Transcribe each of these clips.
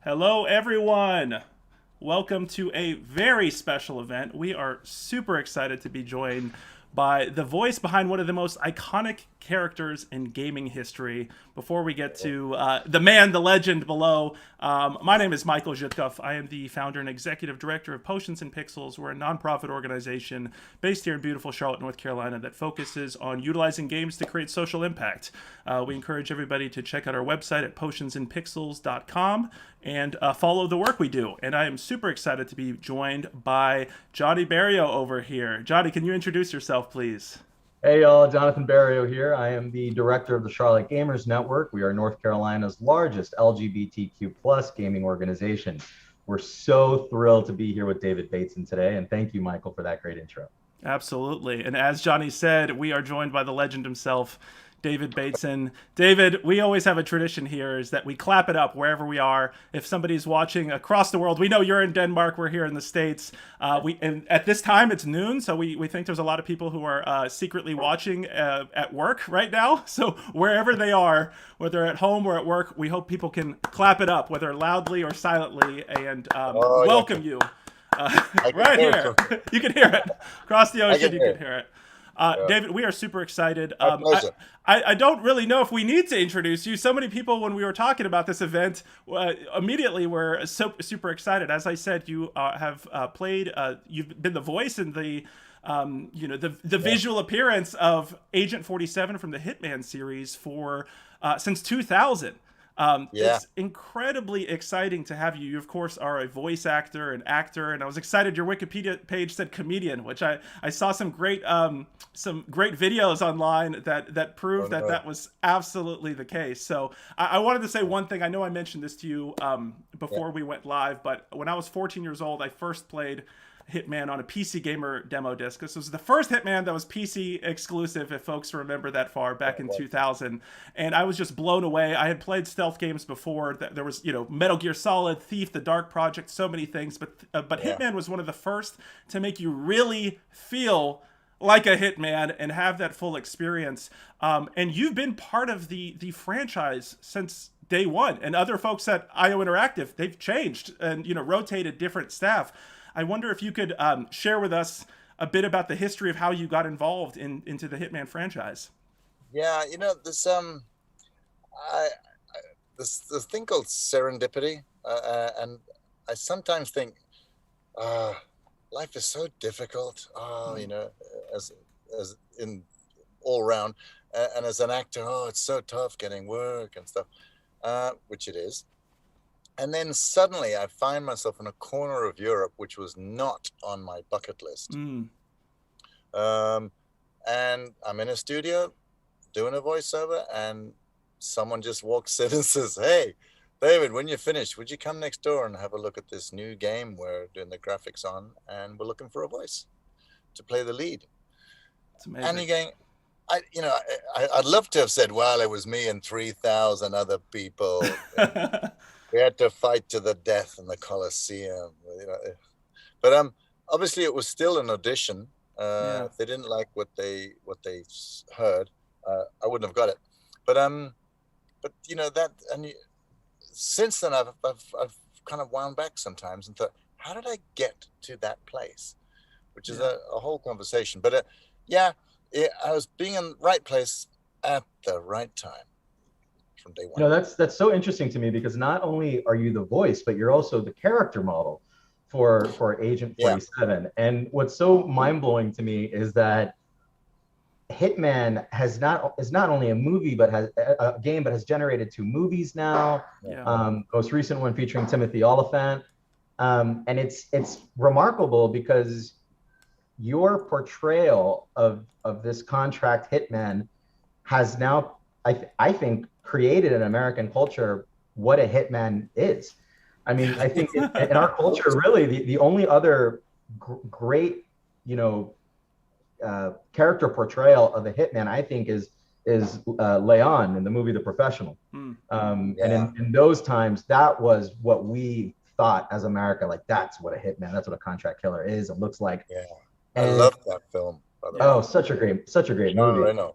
Hello, everyone. Welcome to a very special event. We are super excited to be joined by the voice behind one of the most iconic characters in gaming history. Before we get to the man, the legend below, my name is Michael Zhitkov. I am the founder and executive director of Potions and Pixels. We're a nonprofit organization based here in beautiful Charlotte, North Carolina, that focuses on utilizing games to create social impact. We encourage everybody to check out our website at potionsandpixels.com and follow the work we do. And I am super excited to be joined by Johnny Barrio over here. Johnny, can you introduce yourself, please? Hey y'all, Jonathan Barrio here. I am the director of the Charlotte Gamers Network. We are North Carolina's largest LGBTQ plus gaming organization. We're so thrilled to be here with David Bateson today, and thank you, Michael, for that great intro. Absolutely. And as Johnny said, we are joined by the legend himself, David Bateson. David, we always have a tradition here is that we clap it up wherever we are. If somebody's watching across the world, we know you're in Denmark, we're here in the States. And at this time, it's noon, so we think there's a lot of people who are secretly watching at work right now. So wherever they are, whether at home or at work, we hope people can clap it up, whether loudly or silently, and welcome you. Right here. You can hear it. Across the ocean, you can hear it. David, we are super excited. I don't really know if we need to introduce you. So many people, when we were talking about this event, immediately were super excited. As I said, you have played, you've been the voice and the visual appearance of Agent 47 from the Hitman series for since 2000. It's incredibly exciting to have you. You, of course, are a voice actor and actor, and I was excited your Wikipedia page said comedian, which I saw some great videos online that proved that was absolutely the case. So I wanted to say one thing. I know I mentioned this to you before we went live, but when I was 14 years old, I first played Hitman on a PC Gamer demo disc. This was the first Hitman that was PC exclusive, if folks remember that far back in 2000. And I was just blown away. I had played stealth games before. There was, Metal Gear Solid, Thief, The Dark Project, so many things. But Hitman was one of the first to make you really feel like a Hitman and have that full experience. And you've been part of the franchise since day one. And other folks at IO Interactive, they've changed and, rotated different staff. I wonder if you could share with us a bit about the history of how you got involved into the Hitman franchise. Yeah, there's this thing called serendipity, and I sometimes think, life is so difficult. As in all around, and as an actor, it's so tough getting work and stuff, which it is. And then suddenly I find myself in a corner of Europe, which was not on my bucket list. And I'm in a studio doing a voiceover, and someone just walks in and says, "Hey, David, when you're finished, would you come next door and have a look at this new game we're doing the graphics on, and we're looking for a voice to play the lead." It's amazing. And you're going, I'd love to have said, well, it was me and 3,000 other people. We had to fight to the death in the Colosseum, but obviously it was still an audition. If they didn't like what they heard, I wouldn't have got it. But that, and since then I've kind of wound back sometimes and thought, how did I get to that place? Which is a whole conversation. But I was being in the right place at the right time. From day one. That's so interesting to me because not only are you the voice, but you're also the character model for Agent 47. Yeah. And what's so mind-blowing to me is that Hitman is not only a movie, but has a game, but has generated 2 movies now. Most recent one featuring Timothy Oliphant. And it's remarkable because your portrayal of this contract Hitman has now, I think, created in American culture what a hitman is. I mean, I think in our culture, really, the only other great, character portrayal of a hitman, I think, is Leon in the movie The Professional. And in those times, that was what we thought as America, like that's what a hitman, that's what a contract killer is and looks like. Yeah, I love that film. Oh, such a great movie. I know.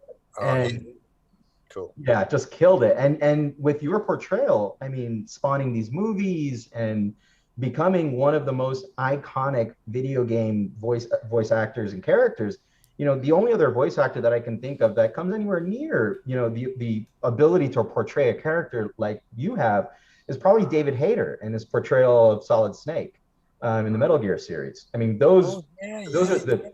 cool. Yeah, just killed it. And with your portrayal, I mean, spawning these movies and becoming one of the most iconic video game voice actors and characters, the only other voice actor that I can think of that comes anywhere near, the ability to portray a character like you have is probably David Hayter and his portrayal of Solid Snake in the Metal Gear series. I mean, those are the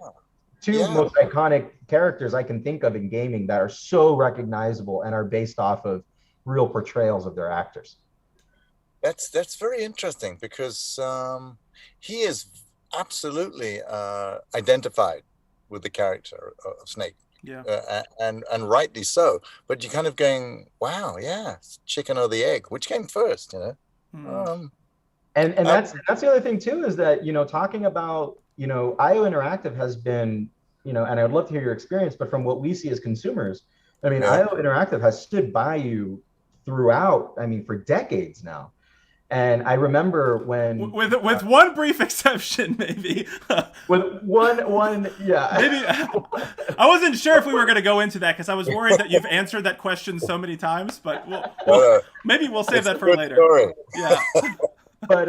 two most iconic characters I can think of in gaming that are so recognizable and are based off of real portrayals of their actors. That's very interesting because he is absolutely identified with the character of Snake. Yeah. And rightly so. But you're kind of going, wow, yeah, chicken or the egg, which came first, And that's the other thing too, is that, talking about, IO Interactive has been, and I'd love to hear your experience, but from what we see as consumers, I mean, IO Interactive has stood by you throughout, I mean, for decades now. And I remember when with one brief exception, maybe with one, yeah. Maybe I wasn't sure if we were going to go into that because I was worried that you've answered that question so many times, but maybe we'll save that for later. Story. Yeah. But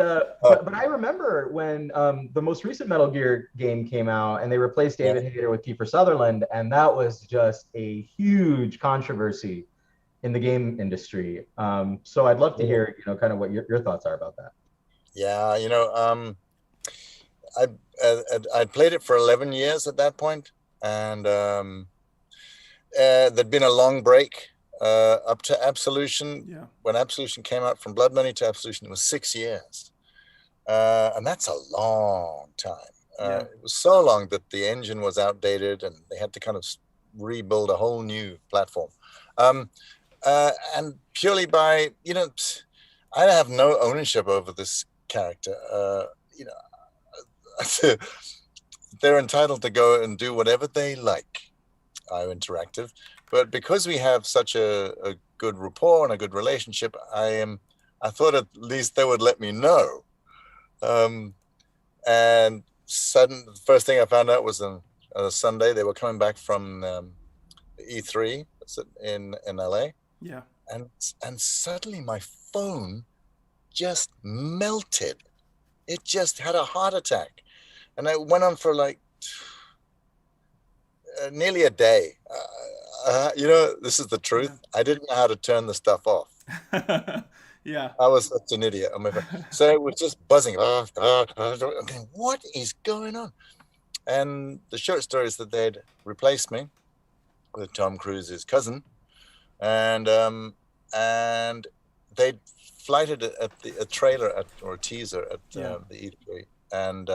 I remember when the most recent Metal Gear game came out and they replaced David Hayter with Kiefer Sutherland, and that was just a huge controversy in the game industry. So I'd love to hear, kind of what your thoughts are about that. Yeah, I'd played it for 11 years at that point, and there'd been a long break up to Absolution. Yeah. When Absolution came out, from Blood Money to Absolution, it was 6 years. And that's a long time. It was so long that the engine was outdated and they had to kind of rebuild a whole new platform. And purely by, I have no ownership over this character. They're entitled to go and do whatever they like, IO Interactive. But because we have such a good rapport and a good relationship, I thought at least they would let me know. And the first thing I found out was on a Sunday they were coming back from E3 in LA. Yeah. And suddenly my phone just melted. It just had a heart attack. And it went on for like nearly a day. This is the truth. I didn't know how to turn the stuff off. Yeah. I was such an idiot. So it was just buzzing. Okay, what is going on? And the short story is that they'd replaced me with Tom Cruise's cousin. And they'd flighted a trailer or a teaser at the E3. And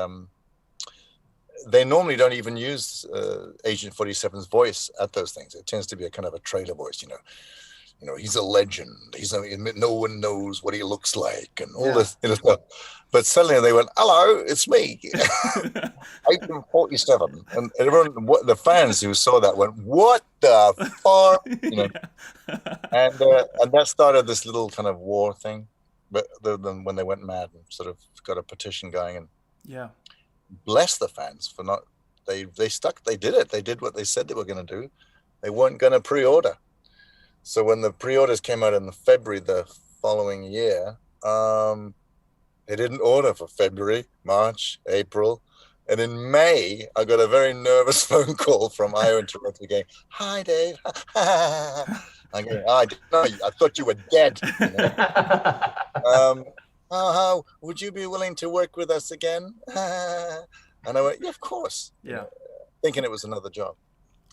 they normally don't even use Agent 47's voice at those things. It tends to be a kind of a trailer voice, he's a legend. No one knows what he looks like and all this stuff. But suddenly they went, "Hello, it's me, Agent 47," and everyone, the fans who saw that went, "What the fuck?" And that started this little kind of war thing. But then when they went mad and sort of got a petition going, and bless the fans for not, they stuck, they did it. They did what they said they were going to do. They weren't going to pre-order. So when the pre-orders came out in February the following year, they didn't order for February, March, April. And in May, I got a very nervous phone call from IO Interactive going, "Hi, Dave." I'm going, "I didn't know you. I thought you were dead." How would you be willing to work with us again? And I went, "Yeah, of course." Yeah. Thinking it was another job.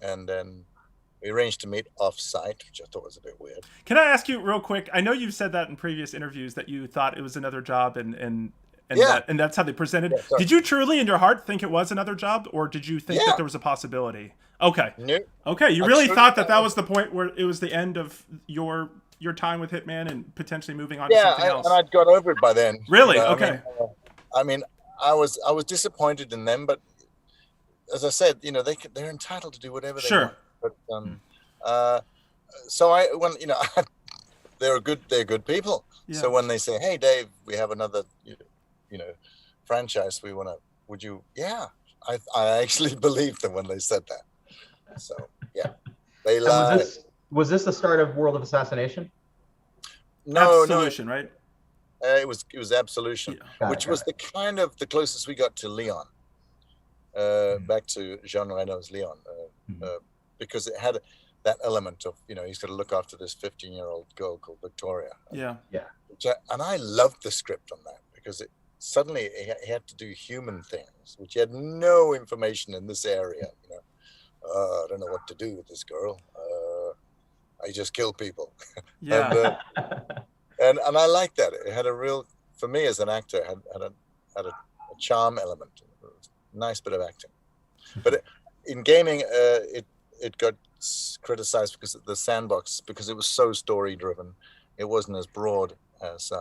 And then we arranged to meet off-site, which I thought was a bit weird. Can I ask you real quick? I know you've said that in previous interviews that you thought it was another job, and that's how they presented. Yeah, did you truly, in your heart, think it was another job, or did you think that there was a possibility? Okay. No. Okay. You really thought that was the point where it was the end of your time with Hitman and potentially moving on to something else? And I'd got over it by then. Really? Okay. I mean, I was disappointed in them, but as I said, they're entitled to do whatever they want. But so they're good people. Yeah. So when they say, "Hey, Dave, we have another franchise, we want to, would you?" Yeah, I actually believed them when they said that. So yeah, they lied. Was this the start of World of Assassination? No, Absolution, right? it was Absolution, Yeah. which was the kind of the closest we got to Leon, back to Jean Reno's Leon, because it had that element of, he's got to look after this 15-year-old girl called Victoria. Yeah. And I loved the script on that because suddenly he had to do human things, which he had no information in this area. I don't know what to do with this girl. I just kill people. Yeah. and I like that. It had a real, for me as an actor, had a charm element. Nice bit of acting. But in gaming, it got criticized because of the sandbox, because it was so story driven. It wasn't as broad as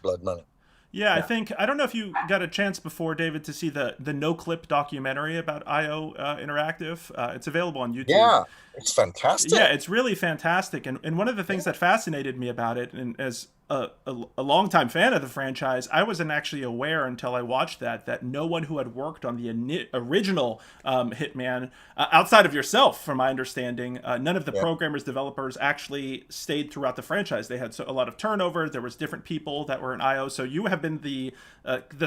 Blood Money. Yeah, I don't know if you got a chance before, David, to see the No Clip documentary about IO Interactive. It's available on YouTube. Yeah, it's fantastic. Yeah, it's really fantastic. And one of the things that fascinated me about it, and as a longtime fan of the franchise, I wasn't actually aware until I watched that no one who had worked on the original Hitman, outside of yourself, from my understanding, none of the programmers, developers actually stayed throughout the franchise. They had a lot of turnover. There was different people that were in IO. So you have been the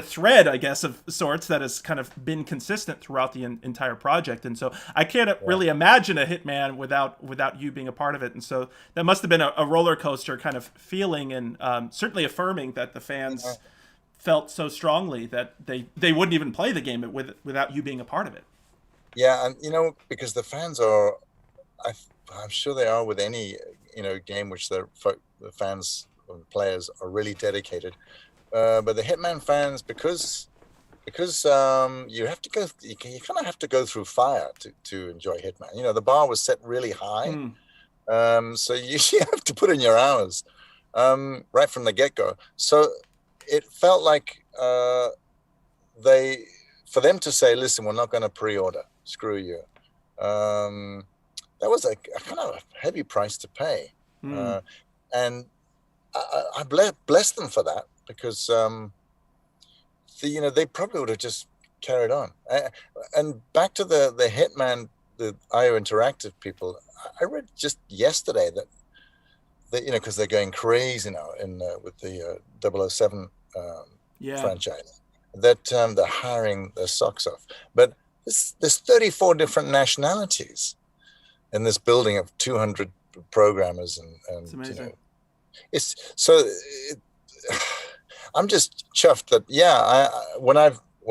thread, I guess, of sorts that has kind of been consistent throughout the entire project. And so I can't really imagine a Hitman without you being a part of it. And so that must have been a roller coaster kind of feeling, and certainly affirming that the fans felt so strongly that they wouldn't even play the game without you being a part of it. Yeah, and because the fans are, I'm sure they are with any game which the fans or the players are really dedicated. But the Hitman fans, because you have to go, you kind of have to go through fire to enjoy Hitman. The bar was set really high, so you have to put in your hours right from the get-go. So it felt like for them to say, "Listen, we're not going to pre-order. Screw you." That was a kind of a heavy price to pay, and I bless them for that, because they probably would have just carried on. And back to the Hitman, the IO Interactive people, I read just yesterday that because they're going crazy now with the 007 franchise, that they're hiring their socks off. But there's 34 different nationalities in this building of 200 programmers, and it's amazing. I'm just chuffed that when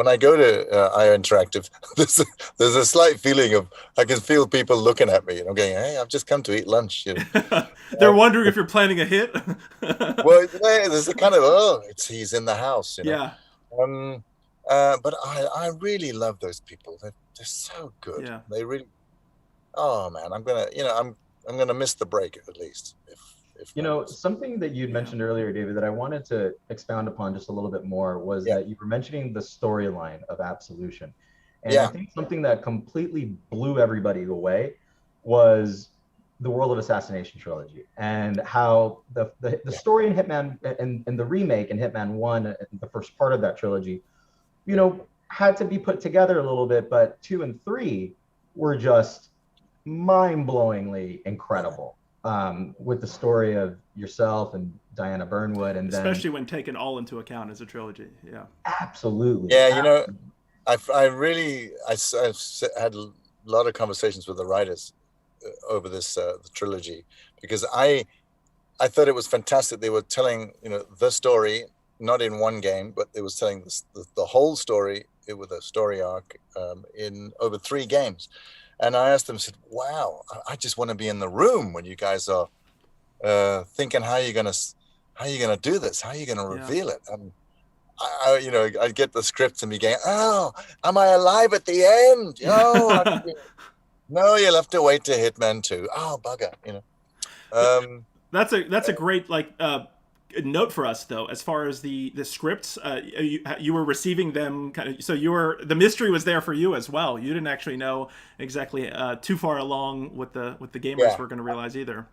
I go to IO Interactive, there's a slight feeling of, I can feel people looking at me, going, "Hey, I've just come to eat lunch." They're wondering if you're planning a hit. Well, there's a kind of, he's in the house, Yeah. But I really love those people. They're so good. Yeah. They really. Oh man, I'm gonna miss the break at least. Something that you'd mentioned earlier, David, that I wanted to expound upon just a little bit more was that you were mentioning the storyline of Absolution. And I think something that completely blew everybody away was the World of Assassination trilogy, and how the story in Hitman and the remake in Hitman 1, the first part of that trilogy, had to be put together a little bit, but 2 and 3 were just mind-blowingly incredible. With the story of yourself and Diana Burnwood, and especially when taken all into account as a trilogy. Yeah, absolutely. Yeah, I've had a lot of conversations with the writers over this the trilogy, because I thought it was fantastic. They were telling the story not in one game, but they was telling the whole story with a story arc in over 3 games. And I asked them, said, "Wow, I just want to be in the room when you guys are thinking how you're gonna do this, how you're gonna reveal it." I'd get the scripts and be going, "Oh, am I alive at the end? Oh, no, you'll have to wait to Hitman 2. Oh, bugger, That's a great note for us, though, as far as the scripts. You were receiving them so the mystery was there for you as well. You didn't actually know exactly too far along what the gamers were going to realize either.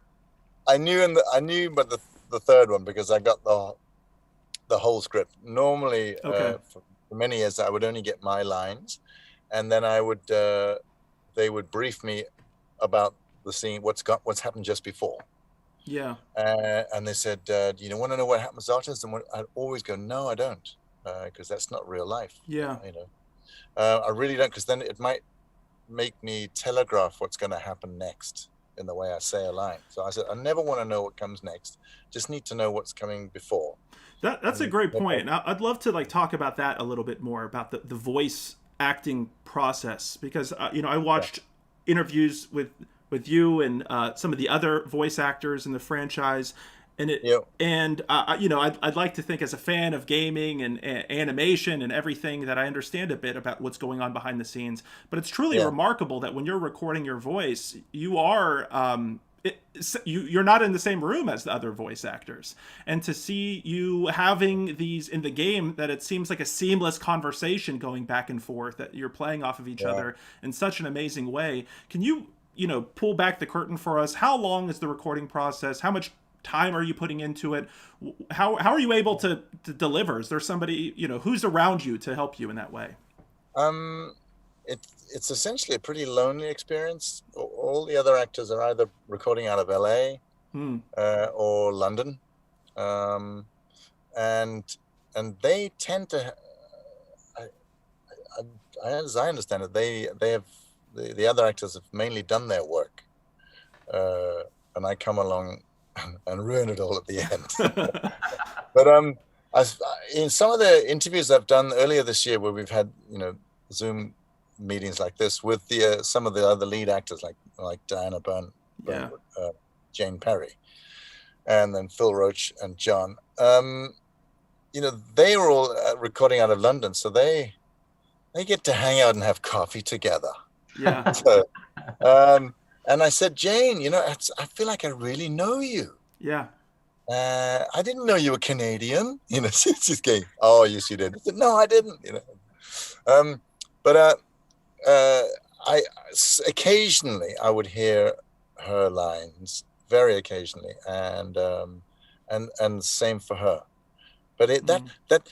I knew but the third one, because I got the whole script. Normally for many years I would only get my lines, and then I would they would brief me about the scene, what's happened just before. Yeah. And they said, do you want to know what happens after? And I'd always go, no, I don't, because that's not real life. Yeah. I really don't, because then it might make me telegraph what's going to happen next in the way I say a line. So I said, I never want to know what comes next. Just need to know what's coming before. That's a great point. I'd love to talk about that a little bit more, about the voice acting process, because I watched interviews with you and some of the other voice actors in the franchise, and I'd like to think, as a fan of gaming and animation and everything, that I understand a bit about what's going on behind the scenes. But it's truly remarkable that when you're recording your voice, you are you're not in the same room as the other voice actors, and to see you having these in the game, that it seems like a seamless conversation going back and forth, that you're playing off of each other in such an amazing way. Can you pull back the curtain for us? How long is the recording process? How much time are you putting into it? How are you able to deliver? Is there somebody who's around you to help you in that way? It's essentially a pretty lonely experience. All the other actors are either recording out of LA or London, and they tend to, as I understand it, they have the other actors have mainly done their work, and I come along and ruin it all at the end. But in some of the interviews I've done earlier this year, where we've had Zoom meetings like this with some of the other lead actors, like Diana Byrne, Jane Perry, and then Phil Roach and John. They were all recording out of London, so they get to hang out and have coffee together. Yeah. So, and I said, Jane, I feel like I really know you. Yeah. I didn't know you were Canadian. She's going, oh, yes, you did. I said, no, I didn't. But I occasionally I would hear her lines, very occasionally, and same for her. But that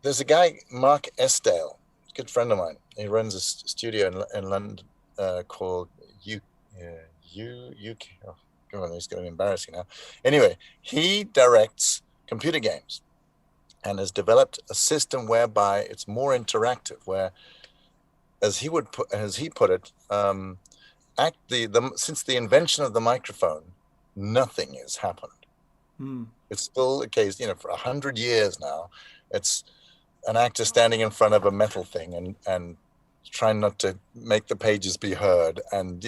there's a guy, Mark Esdale, good friend of mine. He runs a studio in London called Oh, God, it's going to be embarrassing now. Anyway, he directs computer games and has developed a system whereby it's more interactive, where, as he put it, since the invention of the microphone, nothing has happened. It's still the case, for 100 years now. It's an actor standing in front of a metal thing and trying not to make the pages be heard, and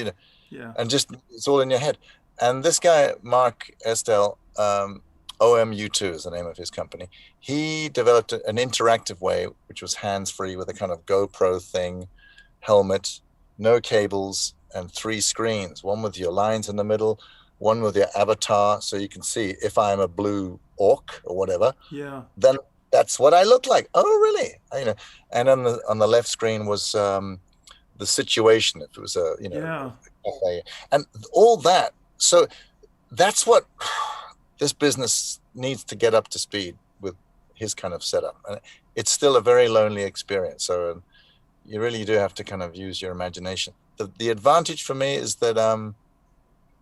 and just it's all in your head. And this guy, Mark Estel, OMU2 is the name of his company. He developed an interactive way, which was hands-free, with a kind of GoPro thing, helmet, no cables, and 3 screens. One with your lines in the middle, one with your avatar, so you can see if I'm a blue orc or whatever. Yeah. Then that's what I look like. Oh, really? And on the left screen was the situation. If it was a cafe, and all that. So that's what this business needs to get up to speed with, his kind of setup. And it's still a very lonely experience. So you really do have to kind of use your imagination. The advantage for me is that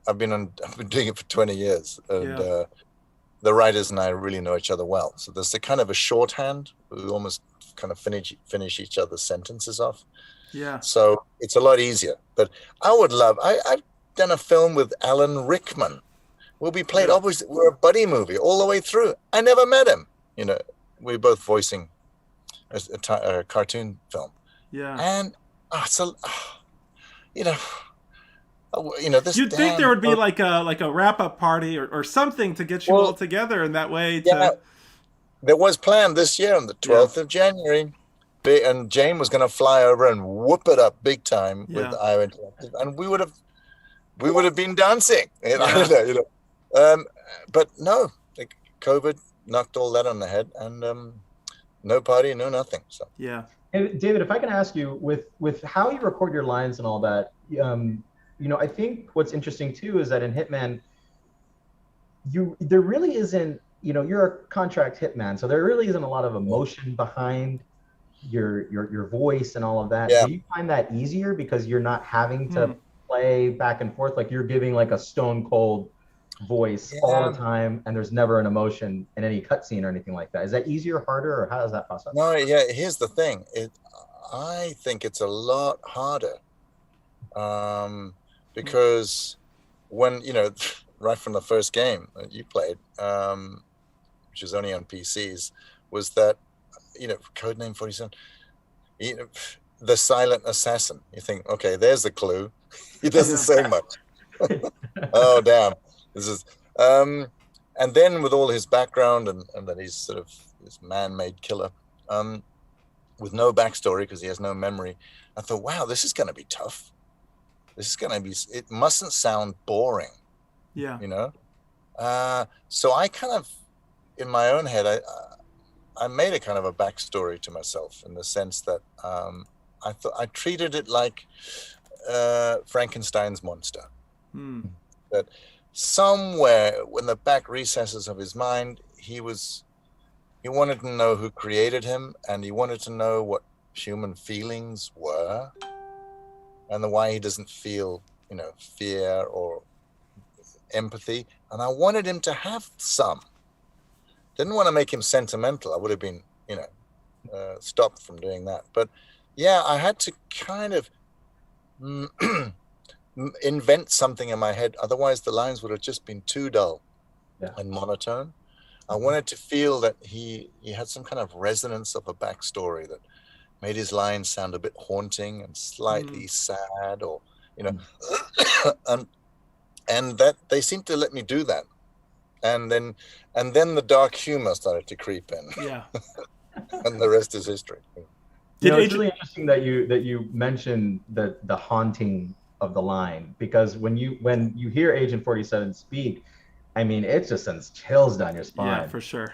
I've been doing it for 20 years, and the writers and I really know each other well. So there's a kind of a shorthand. We almost kind of finish each other's sentences off. Yeah. So it's a lot easier. But I would love. I've done a film with Alan Rickman. Obviously, we're a buddy movie all the way through. I never met him. We're both voicing a cartoon film. Yeah. And this. You'd think there would be like a wrap up party or something to get you all together in that way. There was planned this year on the 12th of January, and Jane was going to fly over and whoop it up big time with IO Interactive, and we would have been dancing. But no, COVID knocked all that on the head, and no party, no nothing. So yeah. And David, if I can ask you, with how you record your lines and all that, I think what's interesting too is that in Hitman, there really isn't, you're a contract hitman, so there really isn't a lot of emotion behind your voice and all of that. Yeah. Do you find that easier because you're not having to play back and forth? Like you're giving like a stone cold voice all the time, and there's never an emotion in any cutscene or anything like that. Is that easier, harder, or how does that process? No, yeah. Here's the thing. I think it's a lot harder, because when right from the first game that you played, which was only on PCs, was that Codename 47. The silent assassin. You think, okay, there's the clue. He doesn't say much. Oh damn, this is. And then with all his background and that he's sort of this man-made killer, with no backstory because he has no memory, I thought, wow, this is going to be tough. This is going to be. It mustn't sound boring. Yeah. So I kind of, in my own head, I made a kind of a backstory to myself in the sense that I treated it like Frankenstein's monster. That somewhere in the back recesses of his mind, he wanted to know who created him, and he wanted to know what human feelings were, and why he doesn't feel, fear or empathy. And I wanted him to have some. Didn't want to make him sentimental. I would have been, stopped from doing that. But yeah, I had to kind of invent something in my head. Otherwise, the lines would have just been too dull and monotone. I wanted to feel that he had some kind of resonance of a backstory that made his lines sound a bit haunting and slightly sad, or and that they seemed to let me do that. And then the dark humor started to creep in. Yeah. And the rest is history. It's really interesting that you mentioned the haunting of the line, because when you hear Agent 47 speak, I mean, it just sends chills down your spine. Yeah, for sure.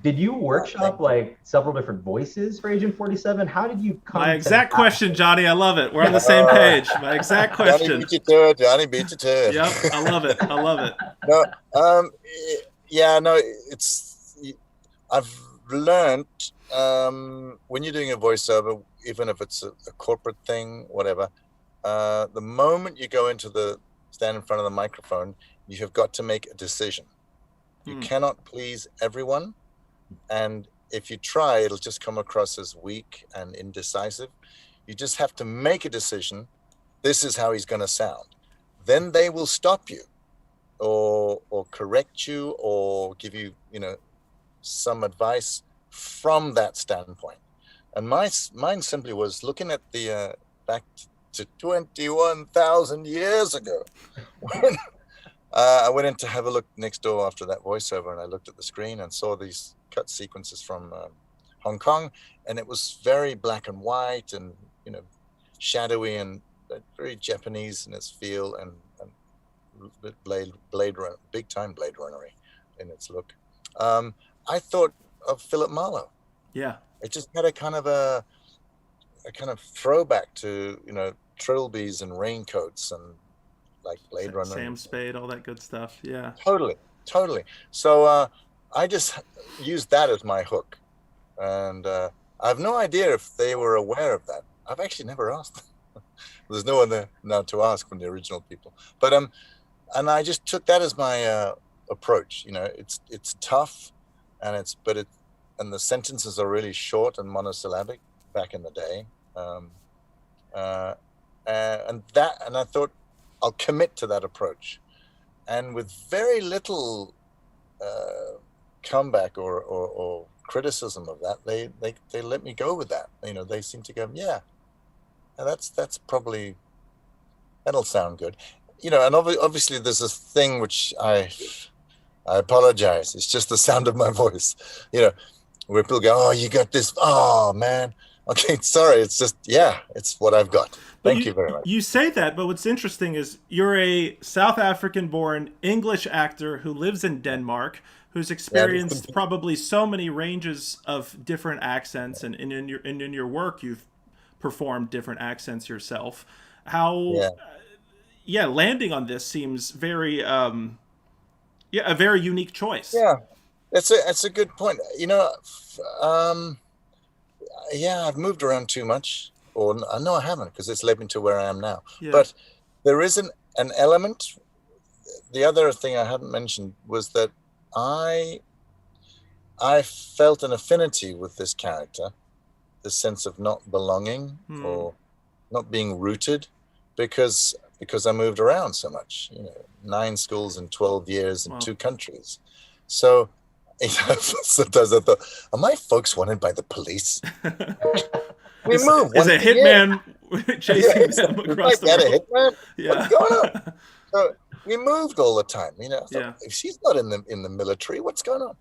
Did you workshop like several different voices for Agent 47? How did you come? My exact question, Johnny. I love it. We're on the same page. My exact question. Johnny beat you to it. Johnny beat you to it. Yep, I love it. I love it. No, I've learned when you're doing a voiceover, even if it's a corporate thing, whatever, the moment you go stand in front of the microphone, you have got to make a decision. You cannot please everyone. And if you try, it'll just come across as weak and indecisive. You just have to make a decision. This is how he's going to sound. Then they will stop you or correct you or give you, some advice from that standpoint. And mine simply was looking at the back to 21,000 years ago when I went in to have a look next door after that voiceover, and I looked at the screen and saw these cut sequences from Hong Kong, and it was very black and white and shadowy and very Japanese in its feel, and Blade Runner, big time Blade Runnery in its look. I thought of Philip Marlowe. Yeah, it just had a kind of throwback to trilbies and raincoats and like Blade Runner, Sam Spade, all that good stuff. Yeah, totally. So I just used that as my hook, and I have no idea if they were aware of that. I've actually never asked them. There's no one there now to ask from the original people, but and I just took that as my approach. It's tough, and and the sentences are really short and monosyllabic back in the day, and I thought I'll commit to that approach, and with very little comeback or criticism of that, they let me go with that. They seem to go, yeah, that's probably, that'll sound good. And obviously there's this thing which I apologize. It's just the sound of my voice, where people go, oh, you got this. Oh man. Okay. Sorry. It's just, it's what I've got. Thank you very much. You say that, but what's interesting is you're a South African-born English actor who lives in Denmark, who's experienced probably so many ranges of different accents, and in your work you've performed different accents yourself. How, landing on this seems very, a very unique choice. Yeah, that's a good point. I've moved around too much. Or no, I haven't, because it's led me to where I am now. Yeah. But there is an element. The other thing I hadn't mentioned was that I felt an affinity with this character, the sense of not belonging or not being rooted, because I moved around so much, 9 schools in 12 years in 2 countries. So, sometimes I thought, are my folks wanted by the police? We moved. Is a hitman chasing them across the world? A hitman? Yeah. What's going on? So we moved all the time. Yeah. If she's not in the military, what's going on?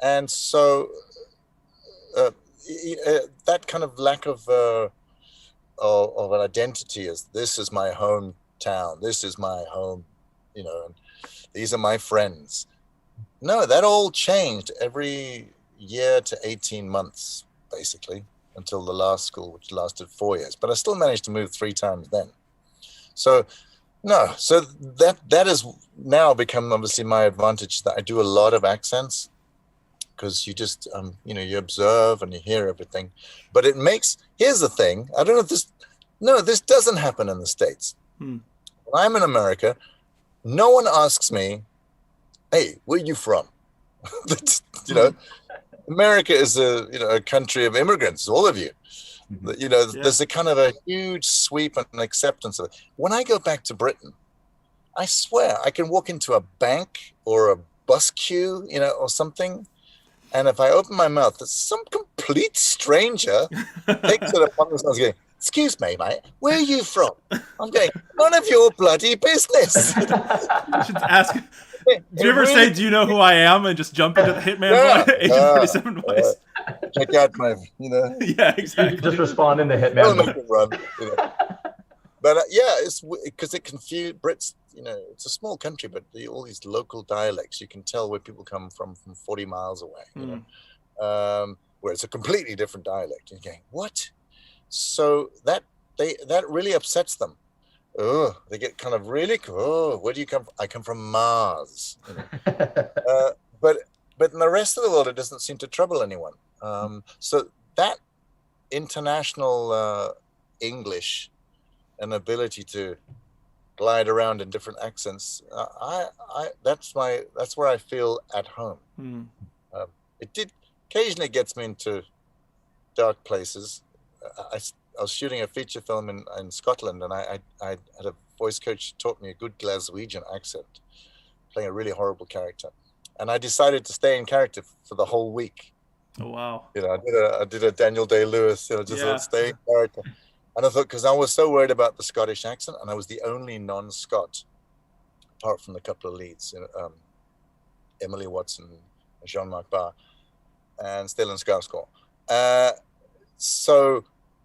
And so that kind of lack of an identity is, this is my hometown, this is my home, and these are my friends. No, that all changed every year to 18 months, basically, until the last school, which lasted 4 years. But I still managed to move 3 times then. So that has now become obviously my advantage, that I do a lot of accents, because you just you observe and you hear everything. But here's the thing, I don't know if this doesn't happen in the States. When I'm in America, no one asks me, hey, where are you from? America is a country of immigrants, all of you. There's a kind of a huge sweep and acceptance of it. When I go back to Britain, I swear I can walk into a bank or a bus queue, or something, and if I open my mouth, there's some complete stranger takes it upon themselves going, excuse me, mate, where are you from? I'm going, none of your bloody business. You should ask. Do you ever say, do you know who I am, and just jump into the Hitman voice, Agent 47 voice? Check out my, Yeah, exactly. Just respond in the Hitman voice. Run, But it's because it confused Brits. It's a small country, but all these local dialects, you can tell where people come from 40 miles away. Where it's a completely different dialect. You're going, what? So that really upsets them. Oh, they get kind of really, where do you come from? I come from Mars. But in the rest of the world, it doesn't seem to trouble anyone. So that international English and ability to glide around in different accents, that's where I feel at home. It occasionally gets me into dark places. I was shooting a feature film in Scotland, and I had a voice coach who taught me a good Glaswegian accent, playing a really horrible character. And I decided to stay in character for the whole week. Oh, wow. I did a Daniel Day-Lewis, stay in character. And I thought, because I was so worried about the Scottish accent, and I was the only non-Scot, apart from the couple of leads, Emily Watson, Jean-Marc Barr, and Stellan Skarsgård.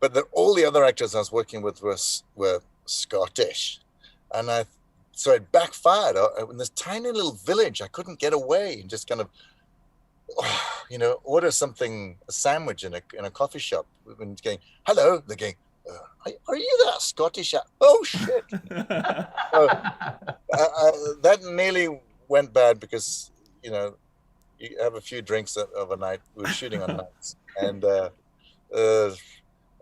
But all the other actors I was working with were Scottish, and so it backfired. In this tiny little village, I couldn't get away and just kind of, order a sandwich in a coffee shop, and going, hello, they're going, are you that Scottish? Oh shit! That nearly went bad because you have a few drinks of a night. We were shooting on nights, and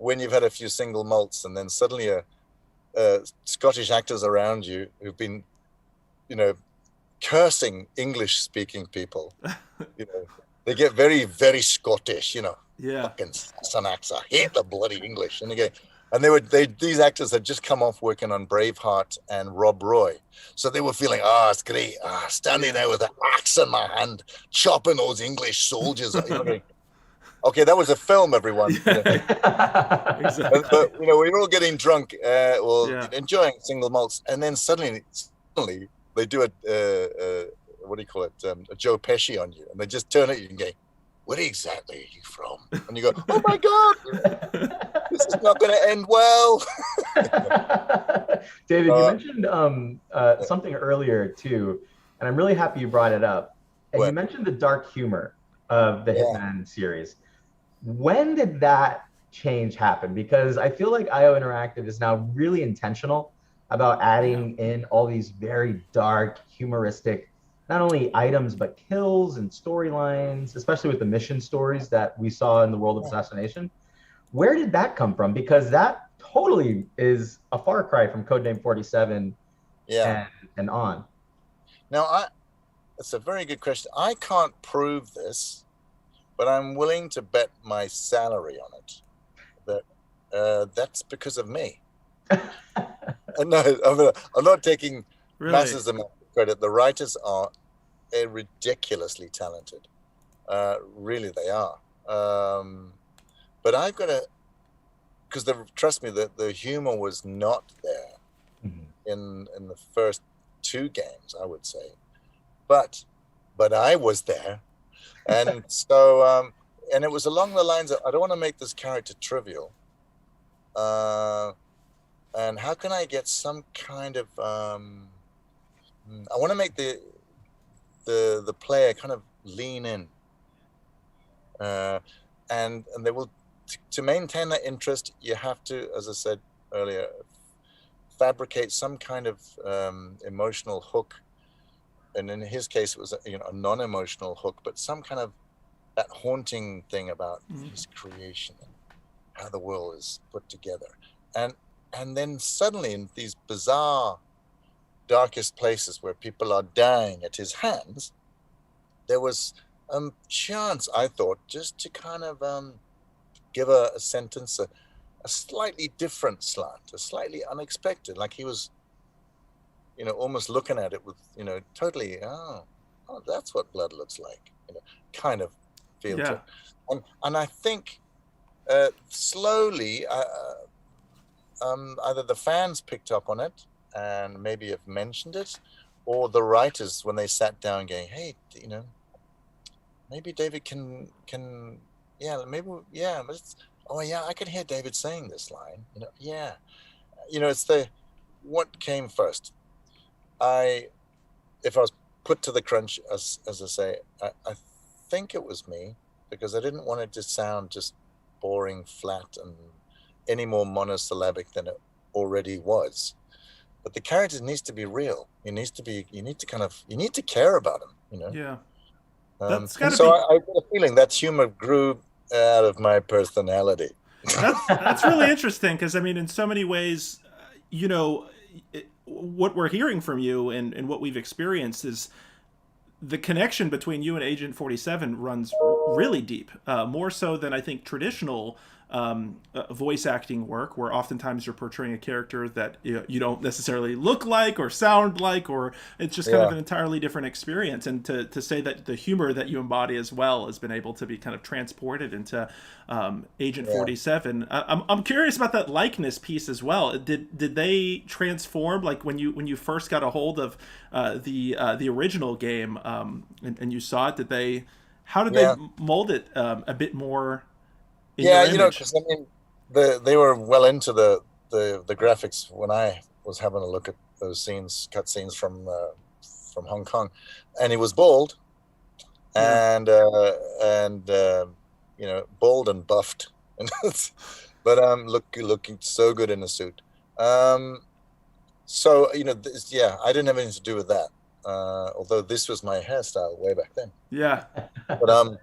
when you've had a few single malts, and then suddenly Scottish actors around you who've been, cursing English-speaking people, they get very, very Scottish, fucking Saxon accent. I hate the bloody English, and again. And these actors had just come off working on Braveheart and Rob Roy. So they were feeling, it's great. Standing there with an axe in my hand, chopping those English soldiers. Okay, that was a film, everyone. Exactly. But, we were all getting drunk, enjoying single malts. And then suddenly they do a Joe Pesci on you. And they just turn at you and go, where exactly are you from? And you go, oh my God, this is not going to end well. David, you mentioned something earlier too, and I'm really happy you brought it up. And you mentioned the dark humor of the Hitman series. When did that change happen? Because I feel like IO Interactive is now really intentional about adding in all these very dark, humoristic, not only items, but kills and storylines, especially with the mission stories that we saw in the World of Assassination. Where did that come from? Because that totally is a far cry from Codename 47 Yeah. and on. Now, it's a very good question. I can't prove this, but I'm willing to bet my salary on it that that's because of me. No, I'm not taking Really? masses amount of credit. The writers are ridiculously talented. Really, they are. But I've got to, because trust me, the humor was not there in the first 2 games, I would say. But I was there, and so and it was along the lines of, I don't want to make this character trivial. And how can I get some kind of I want to make the player kind of lean in, and they will, to maintain that interest, you have to, as I said earlier, fabricate some kind of emotional hook. And in his case, it was a non-emotional hook, but some kind of that haunting thing about his creation and how the world is put together. And then suddenly, in these bizarre, darkest places where people are dying at his hands, there was a chance, I thought, just to kind of give a sentence a slightly different slant, a slightly unexpected, like he was, almost looking at it with, totally, oh, that's what blood looks like, kind of feel to it. And I think slowly, either the fans picked up on it and maybe have mentioned it, or the writers, when they sat down going, hey, maybe David can I can hear David saying this line, it's what came first. If I was put to the crunch, as I say, I think it was me, because I didn't want it to sound just boring, flat, and any more monosyllabic than it already was. But the character needs to be real. You need to care about him, Yeah. That's gotta so I get a feeling that humor grew out of my personality. That's really interesting, because I mean, in so many ways, what we're hearing from you and what we've experienced is the connection between you and Agent 47 runs really deep, more so than I think traditional voice acting work, where oftentimes you're portraying a character that you don't necessarily look like or sound like, or it's just kind of an entirely different experience. And to say that the humor that you embody as well has been able to be kind of transported into Agent 47. I'm curious about that likeness piece as well. Did they transform, like when you first got a hold of the original game and you saw it? How did they mold it a bit more? Because I mean, they were well into the graphics when I was having a look at those cut scenes from Hong Kong, and he was bald, and bald and buffed, but looking so good in a suit. So I didn't have anything to do with that, although this was my hairstyle way back then. Yeah, but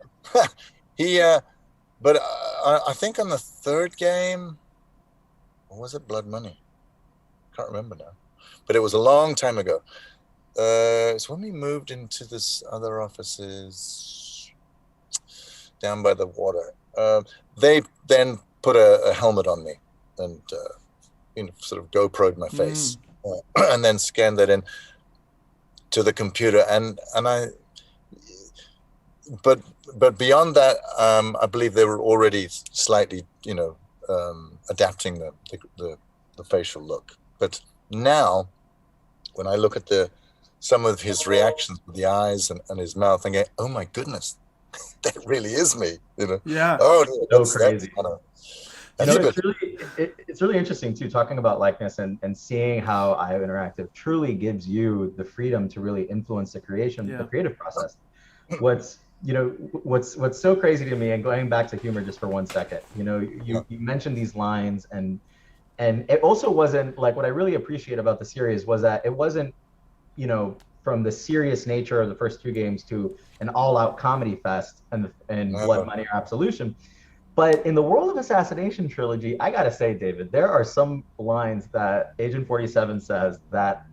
he. But I think on the 3rd game, or was it Blood Money? Can't remember now. But it was a long time ago. It's when we moved into this other offices down by the water. They then put a helmet on me and sort of GoPro'd my face, and then scanned that in to the computer. And I. But beyond that, I believe they were already slightly, adapting the facial look. But now, when I look at some of his reactions with the eyes and his mouth, I go, oh my goodness, that really is me. Yeah. Oh, so crazy. It's really interesting too, talking about likeness and seeing how IO Interactive truly gives you the freedom to really influence the creative process. What's so crazy to me, and going back to humor just for 1 second, you mentioned these lines, and it also wasn't like, what I really appreciate about the series was that it wasn't, from the serious nature of the first 2 games to an all-out comedy fest and Blood Money or Absolution. But in the World of Assassination trilogy, I gotta say, David, there are some lines that Agent 47 says that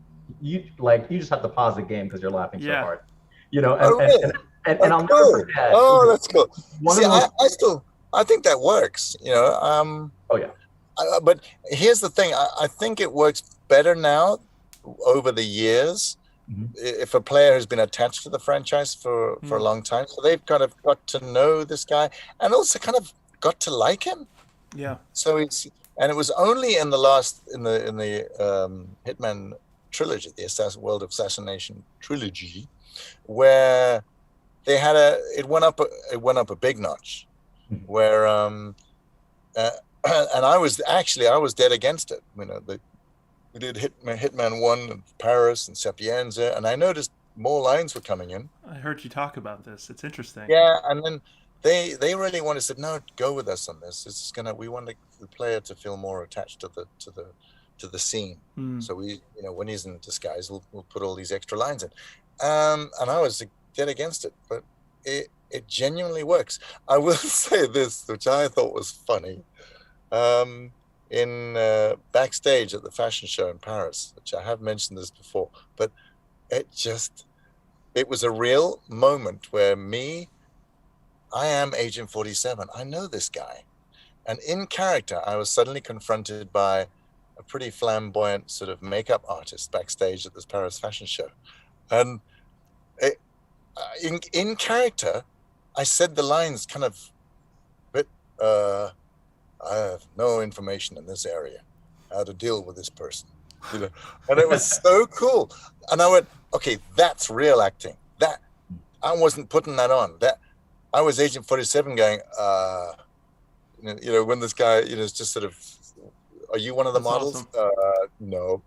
you just have to pause the game because you're laughing so Yeah. hard. You know, Oh, really? and Oh, I'll never cool. forget Oh, that's cool. one of See, the most. I think that works, Oh yeah. but here's the thing. I think it works better now over the years Mhm. if a player has been attached to the franchise for a long time. So they've kind of got to know this guy and also kind of got to like him. Yeah. So and it was only in the Hitman trilogy, the World of Assassination trilogy, where they had it went up a big notch, Mhm. where and I was dead against it. We did Hitman 1 in Paris and Sapienza, and I noticed more lines were coming in. I heard you talk about this. It's interesting. Yeah, and then they really wanted said, no, go with us on this. We want the player to feel more attached to the scene. So when he's in disguise, we'll put all these extra lines in. And I was dead against it, but it genuinely works. I will say this, which I thought was funny. In backstage at the fashion show in Paris, which I have mentioned this before, but it was a real moment where I am Agent 47. I know this guy. And in character, I was suddenly confronted by a pretty flamboyant sort of makeup artist backstage at this Paris fashion show. And in character, I said the lines kind of, but I have no information in this area, how to deal with this person. And it was so cool. And I went, okay, that's real acting. That I wasn't putting that on. That I was Agent 47 going, when this guy, is just sort of, are you one of the That's models? awesome. No,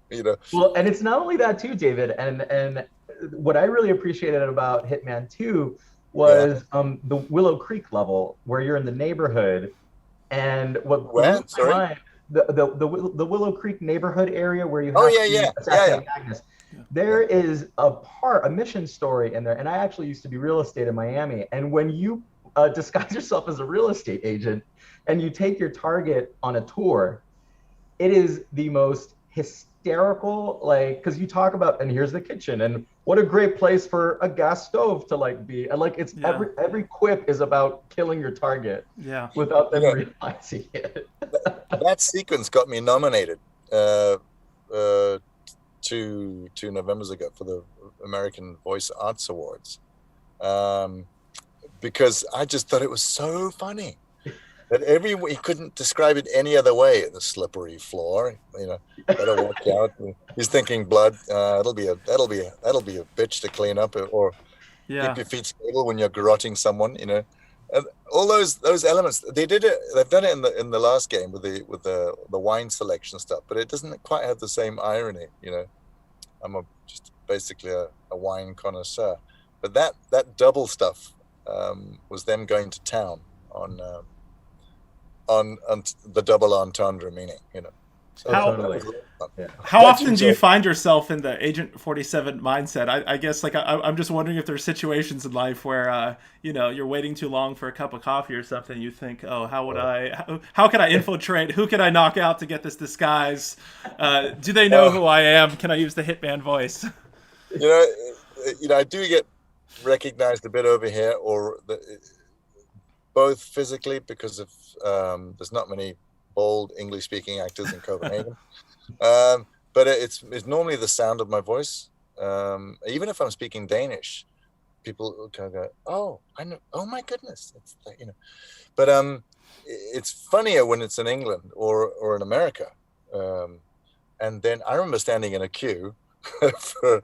Well, and it's not only that too, David. And what I really appreciated about Hitman 2 was the Willow Creek level where you're in the neighborhood. And what blew my mind, the Willow Creek neighborhood area where you have to assassinate Magnus. There is a mission story in there, and I actually used to be real estate in Miami. And when you disguise yourself as a real estate agent and you take your target on a tour, it is the most hysterical, because you talk about, and here's the kitchen, and what a great place for a gas stove to be, and it's every quip is about killing your target without them realizing it. That sequence got me nominated 2 Novembers ago for the American Voice Arts Awards, because I just thought it was so funny. That he couldn't describe it any other way. The slippery floor, better watch out. He's thinking blood. That'll be a bitch to clean up, or keep your feet stable when you're garroting someone. And all those elements. They've done it in the last game with the wine selection stuff, but it doesn't quite have the same irony. I'm just basically a wine connoisseur, but that double stuff was them going to town on the double entendre meaning, So how often do you find yourself in the Agent 47 mindset? I guess I'm just wondering if there's situations in life where you're waiting too long for a cup of coffee or something. You think, oh, how can I infiltrate? Who can I knock out to get this disguise? Do they know who I am? Can I use the Hitman voice? I do get recognized a bit over here, or both physically because of there's not many bold English-speaking actors in Copenhagen, but it's normally the sound of my voice. Even if I'm speaking Danish, people kind of go, "Oh, I know! Oh my goodness!" But it's funnier when it's in England or in America. And then I remember standing in a queue for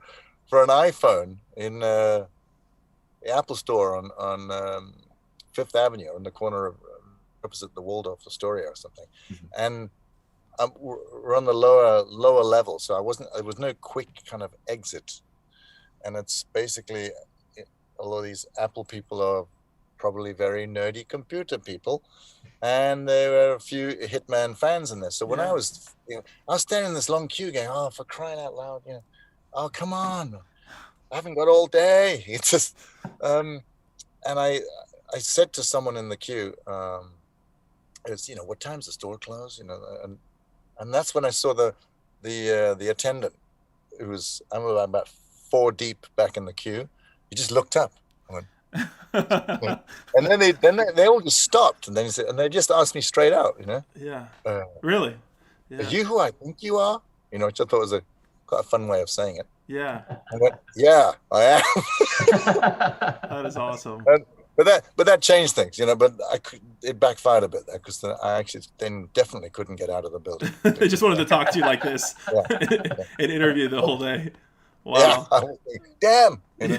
an iPhone in the Apple Store on Fifth Avenue in the corner of opposite the Waldorf Astoria or something. And we're on the lower level, so there was no quick kind of exit. And it's basically, a lot of these Apple people are probably very nerdy computer people, and there were a few Hitman fans in there. So when I was standing in this long queue going, oh, for crying out loud, oh, come on, I haven't got all day. It's just, and I said to someone in the queue, it's, what time's the store close? And that's when I saw the attendant, I'm about 4 deep back in the queue. He just looked up. I went, and then they all just stopped, and then they just asked me straight out, Yeah. uh, Really? are Yeah. you who I think you are? Which I thought was quite a fun way of saying it. Yeah. I went, yeah, I am. That is awesome. But that changed things, but it backfired a bit there, because I actually then definitely couldn't get out of the building. They just wanted to talk to you like this Yeah. and interview the whole day. Wow. Yeah, I was like, damn. Yeah.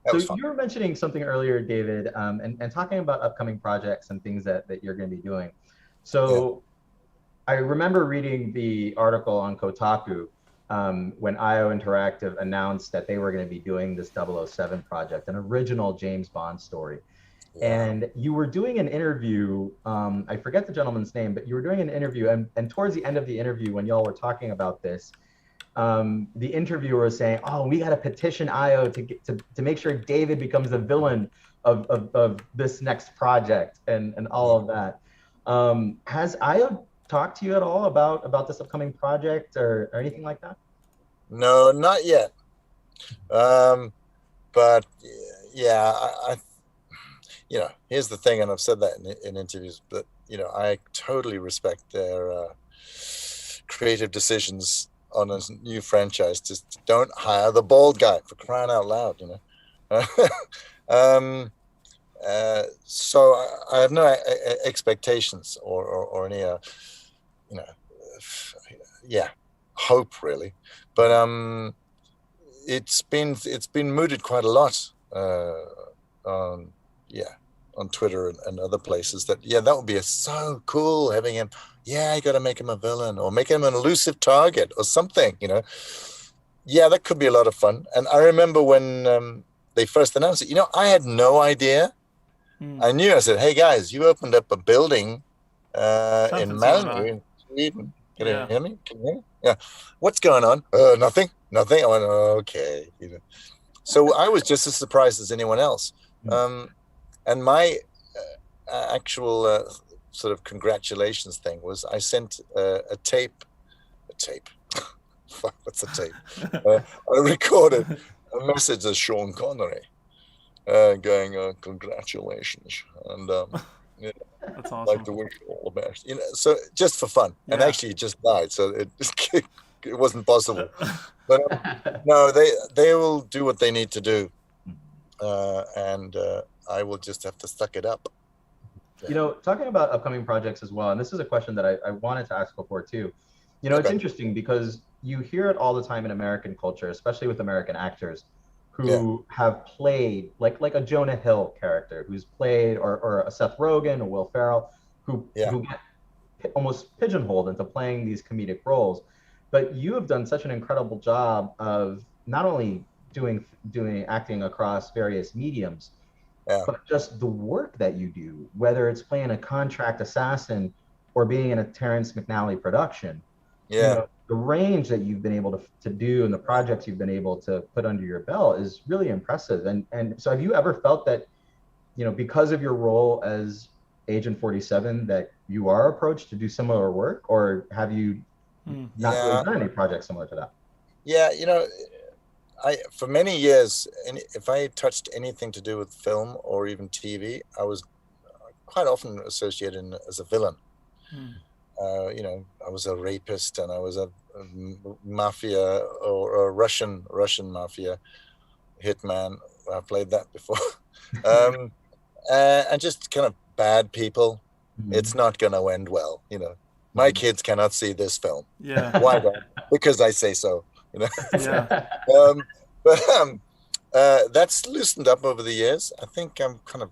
That was So fun. you were mentioning something earlier, David, and talking about upcoming projects and things that you're going to be doing. So I remember reading the article on Kotaku when IO Interactive announced that they were going to be doing this 007 project, an original James Bond story. Yeah. And you were doing an interview, I forget the gentleman's name, but you were doing an interview, and towards the end of the interview, when y'all were talking about this, the interviewer was saying, "Oh, we got to petition IO to make sure David becomes the villain of this next project and all of that." Has IO talked to you at all about this upcoming project or anything like that? No, not yet. But yeah, I here's the thing, and I've said that in interviews, but I totally respect their creative decisions on a new franchise. Just don't hire the bald guy, for crying out loud, so I have no expectations or any hope, really, but it's been mooted quite a lot on Twitter and other places that that would be so cool, having him. Yeah, you got to make him a villain or make him an elusive target or something, Yeah, that could be a lot of fun. And I remember when they first announced it, I had no idea. I knew, I said, hey guys, you opened up a building in Malmö, in Sweden. Can you hear me? Can you hear me? Yeah. What's going on? Nothing. I went, okay. So I was just as surprised as anyone else. And my actual sort of congratulations thing was I sent a tape. What's a tape? I recorded a message of Sean Connery going, congratulations. And that's awesome. I'd like to wish you all the best. So just for fun. Yeah. And actually, he just died, so it wasn't possible. But no, they will do what they need to do, and I will just have to suck it up. Talking about upcoming projects as well, and this is a question that I wanted to ask before too. It's interesting because you hear it all the time in American culture, especially with American actors who have played like a Jonah Hill character who's played, or a Seth Rogen or Will Ferrell, who get almost pigeonholed into playing these comedic roles. But you have done such an incredible job of not only doing acting across various mediums, but just the work that you do, whether it's playing a contract assassin or being in a Terrence McNally production. The range that you've been able to do and the projects you've been able to put under your belt is really impressive. And so have you ever felt that, because of your role as Agent 47, that you are approached to do similar work, or have you not really done any projects similar to that? Yeah, for many years, if I touched anything to do with film or even TV, I was quite often associated as a villain. I was a rapist, and I was a mafia or a Russian mafia hitman. I played that before. And just kind of bad people. It's not going to end well. My kids cannot see this film. Yeah. Why not? Because I say so. Yeah. But that's loosened up over the years. I think I'm kind of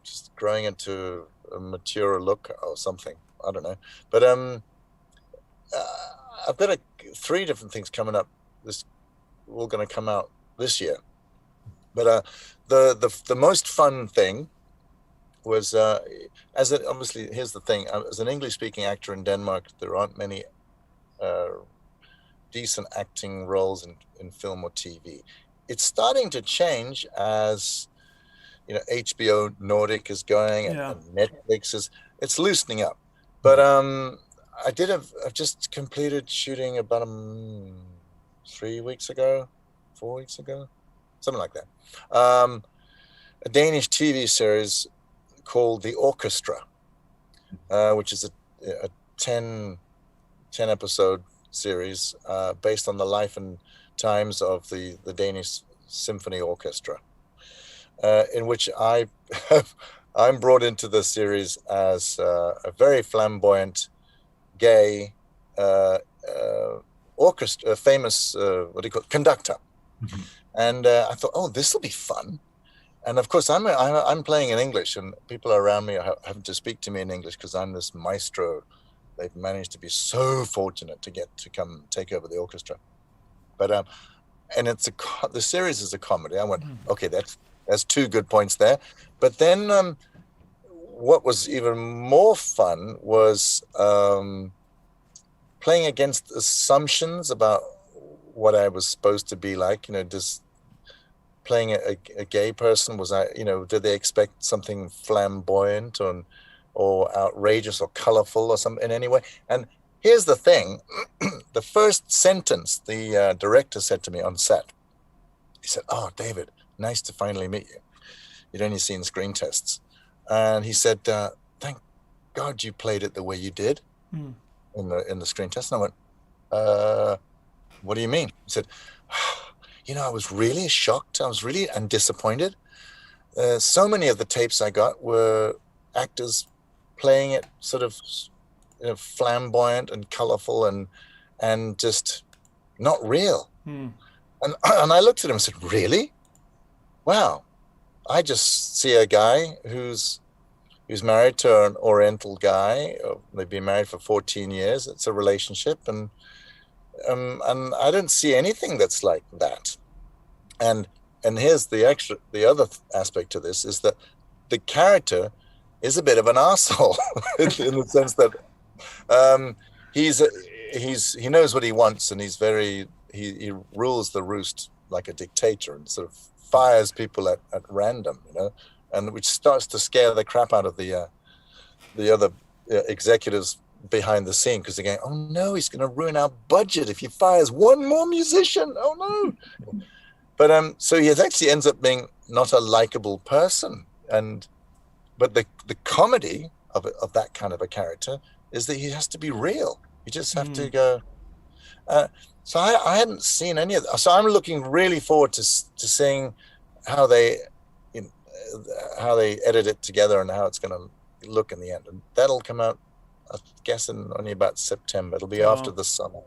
just growing into a mature look or something. I don't know. But I've got 3 different things coming up. All going to come out this year. But the most fun thing was obviously, here's the thing. As an English-speaking actor in Denmark, there aren't many decent acting roles in film or TV. It's starting to change as HBO Nordic is going, and, Yeah. and Netflix is, it's loosening up. But I've just completed shooting about 3 weeks ago, 4 weeks ago, something like that. A Danish TV series called The Orchestra, which is a 10 episode series based on the life and times of the Danish Symphony Orchestra, in which I'm brought into the series as a very flamboyant, gay orchestra, famous what do you call it, conductor. Mhm. And I thought, oh, this will be fun. And of course, I'm playing in English, and people around me are having to speak to me in English because I'm this maestro. They've managed to be so fortunate to get to come take over the orchestra. But and the series is a comedy. I went, okay, that's 2 good points there. But then what was even more fun was playing against assumptions about what I was supposed to be like. Just playing a gay person, did they expect something flamboyant or outrageous or colorful or something in any way? And here's the thing. The first sentence the director said to me on set, he said, "Oh, David, nice to finally meet you. You'd only seen screen tests." And he said, "Thank God you played it the way you did in the screen test." And I went, "What do you mean?" He said, I was really shocked. I was really and disappointed. So many of the tapes I got were actors playing it sort of flamboyant and colorful and just not real." And I looked at him and said, "Really? Wow. I just see a guy who's married to an Oriental guy. They've been married for 14 years. It's a relationship, and I don't see anything that's like that." And here's the other aspect to this is that the character is a bit of an asshole in the sense that he knows what he wants, and he rules the roost like a dictator and sort of fires people at random, and which starts to scare the crap out of the other executives behind the scene, because they're going, "Oh no, he's going to ruin our budget if he fires one more musician. Oh no." But so he actually ends up being not a likable person, but the comedy of that kind of a character is that he has to be real. You just have to go. So I hadn't seen any of that. So I'm looking really forward to seeing how they edit it together and how it's going to look in the end. And that'll come out, I guess, in only about September. It'll be after the summer.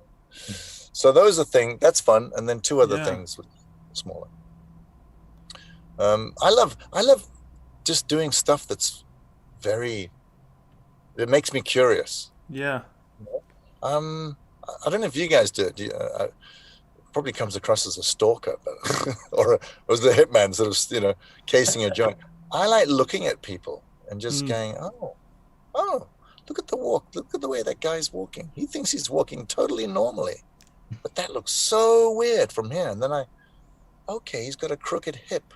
So those are that's fun. And then 2 other things smaller. I love just doing stuff that's it makes me curious. Yeah. I don't know if you guys do it. Probably comes across as a stalker, but or as the hitman sort of, casing a joint. I like looking at people and just going, oh, look at the walk. Look at the way that guy's walking. He thinks he's walking totally normally, but that looks so weird from here. And then okay, he's got a crooked hip.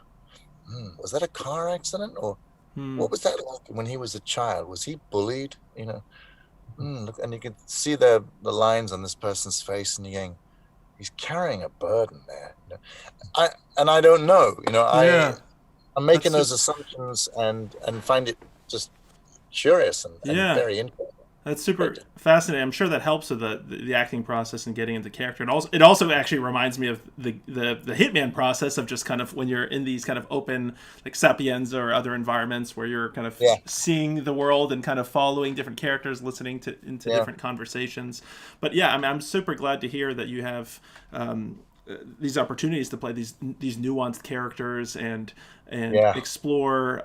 Was that a car accident, or what was that like when he was a child? Was he bullied? Look, and you can see the lines on this person's face, and you're going, he's carrying a burden there. I don't know. I'm making those assumptions and find it just curious and very interesting. That's super fascinating. I'm sure that helps with the acting process and getting into character. And it also actually reminds me of the Hitman process of just kind of when you're in these kind of open, like Sapienza or other environments where you're kind of seeing the world and kind of following different characters, listening into different conversations. But I'm super glad to hear that you have these opportunities to play these nuanced characters and explore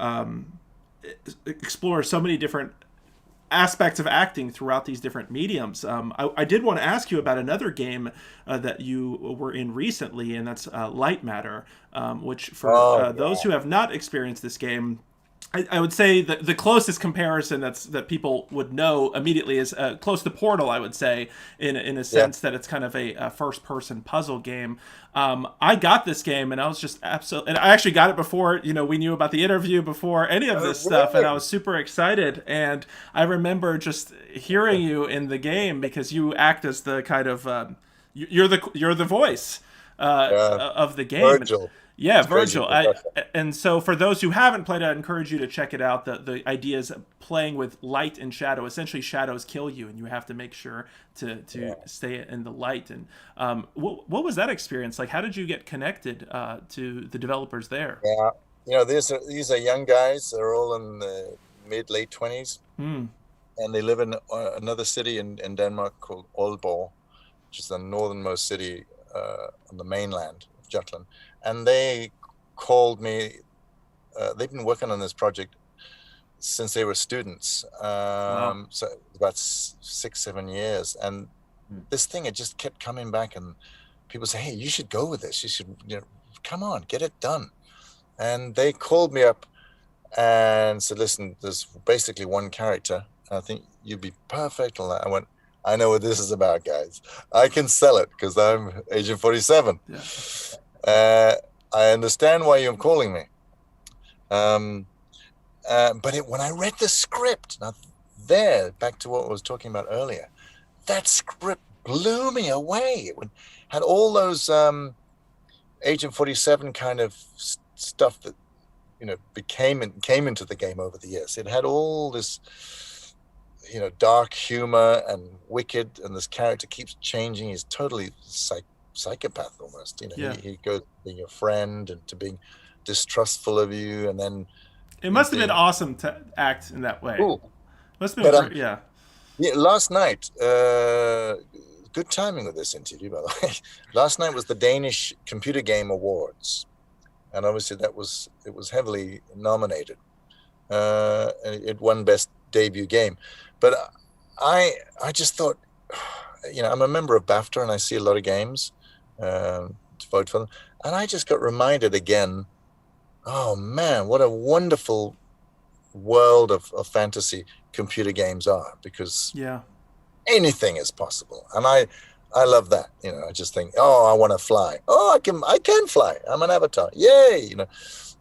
so many different aspects of acting throughout these different mediums. I did want to ask you about another game that you were in recently, and that's Light Matter, which for those who have not experienced this game, I would say that the closest comparison that people would know immediately is close to Portal. I would say in a Yeah. sense that it's kind of a first person puzzle game. I got this game and I was just absolutely, and I actually got it before we knew about the interview, before any of this stuff, and I was super excited. And I remember just hearing you in the game because you act as the kind of you're the voice of the game. Virgil. Yeah, It's crazy. Virgil. And so for those who haven't played it, I'd encourage you to check it out. The idea is playing with light and shadow. Essentially, shadows kill you, and you have to make sure to stay in the light. And what was that experience like? How did you get connected to the developers there? Yeah, these are young guys. They're all in the late 20s, Mm. and they live in another city in Denmark called Aalborg, which is the northernmost city on the mainland of Jutland. And they called me. They've been working on this project since they were students. Wow. So about 6-7 years. And this thing, it just kept coming back. And people say, hey, you should go with this. You should, come on, get it done. And they called me up and said, listen, there's basically one character. I think you'd be perfect. And I went, I know what this is about, guys. I can sell it because I'm Agent 47. Yeah. I understand why you're calling me. But when I read the script, now back to what I was talking about earlier, that script blew me away. It had all those Agent 47 kind of stuff that came into the game over the years. It had all this dark humor and wicked, and this character keeps changing. He's totally psychopath almost. Yeah. He goes to being your friend and to being distrustful of you, and then It must have been awesome to act in that way. Ooh. Must have been yeah. Last night, good timing with this interview, by the way. Last night was the Danish Computer Game Awards, and obviously it was heavily nominated. It won Best Debut Game, but I just thought, I'm a member of BAFTA and I see a lot of games to vote for them, and I just got reminded again, oh man, what a wonderful world of fantasy computer games are, because anything is possible, and I love that. I just think, oh, I want to fly. Oh, I can fly. I'm an avatar. Yay!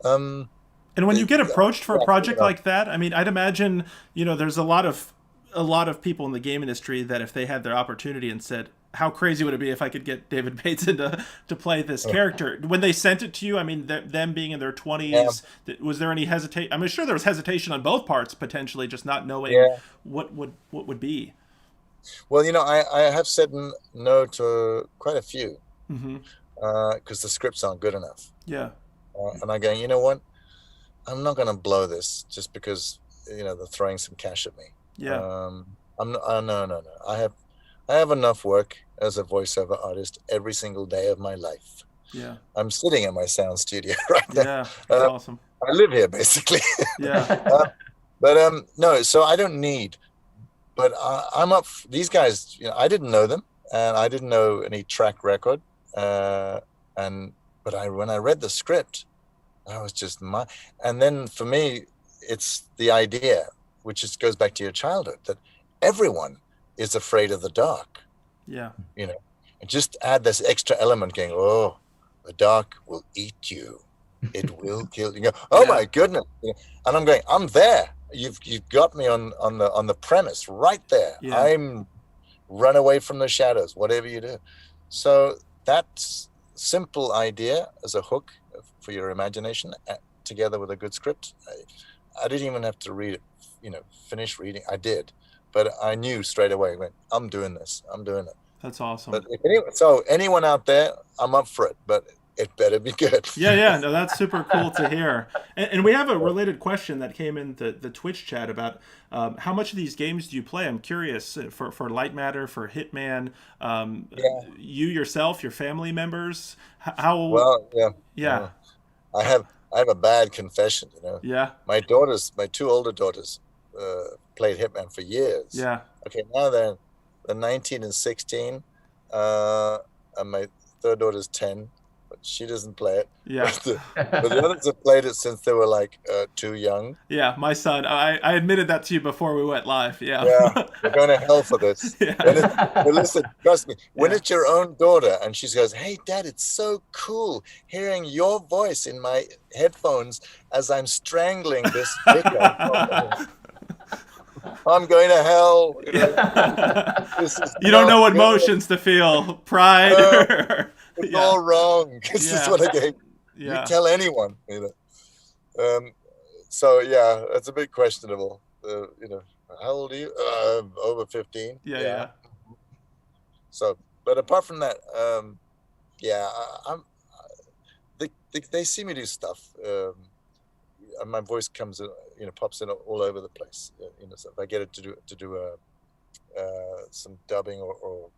And when you get approached for a project like that, I mean, I'd imagine there's a lot of people in the game industry that if they had their opportunity and said, how crazy would it be if I could get David Bateson to play this character? When they sent it to you, I mean, them being in their 20s, was there any hesitation? I'm sure there was hesitation on both parts, potentially, just not knowing what would be. Well, I have said no to quite a few because the scripts aren't good enough. Yeah. And I'm going, you know what? I'm not going to blow this just because, they're throwing some cash at me. Yeah. No. I have enough work as a voiceover artist every single day of my life. Yeah. I'm sitting in my sound studio right now. Yeah, that's awesome. I live here basically. Yeah. But no, so I don't need. But I'm up. These guys, I didn't know them, and I didn't know any track record. But when I read the script, I was just and then for me, it's the idea, which goes back to your childhood, that everyone is afraid of the dark. Yeah. And just add this extra element going, oh, the dark will eat you. It will kill you. Oh my goodness. And I'm going, I'm there. You've got me on the premise right there. Yeah. I'm run away from the shadows, whatever you do. So that simple idea as a hook for your imagination, together with a good script, I didn't even have to read it, finish reading. I did, but I knew straight away, I'm doing this. I'm doing it. That's awesome. But anyone out there, I'm up for it, but it better be good. Yeah. No, that's super cool to hear. And we have a related question that came in the Twitch chat about how much of these games do you play? I'm curious for Light Matter, for Hitman, you yourself, your family members. How? Well, yeah. I have a bad confession. Yeah. My two older daughters, played Hitman for years. Yeah. Okay, now they're 19 and 16, and my third daughter's 10. but she doesn't play it. Yeah. But the others have played it since they were like too young. Yeah, my son. I admitted that to you before we went live. Yeah. Yeah, we're going to hell for this. Yeah. But listen, trust me, when Yeah. it's your own daughter and she goes, "Hey, Dad, it's so cool hearing your voice in my headphones as I'm strangling this vicar." I'm going to hell. You know, this is You don't know what good. motions to feel. Pride. It's Yeah. all wrong. This is Yeah. what I gave. Yeah. You tell anyone, you know. So yeah, it's a bit questionable. You know, how old are you? Over 15. Yeah. So, but apart from that, they see me do stuff. And my voice comes, pops in all over the place. You know, so if I get it to do some dubbing or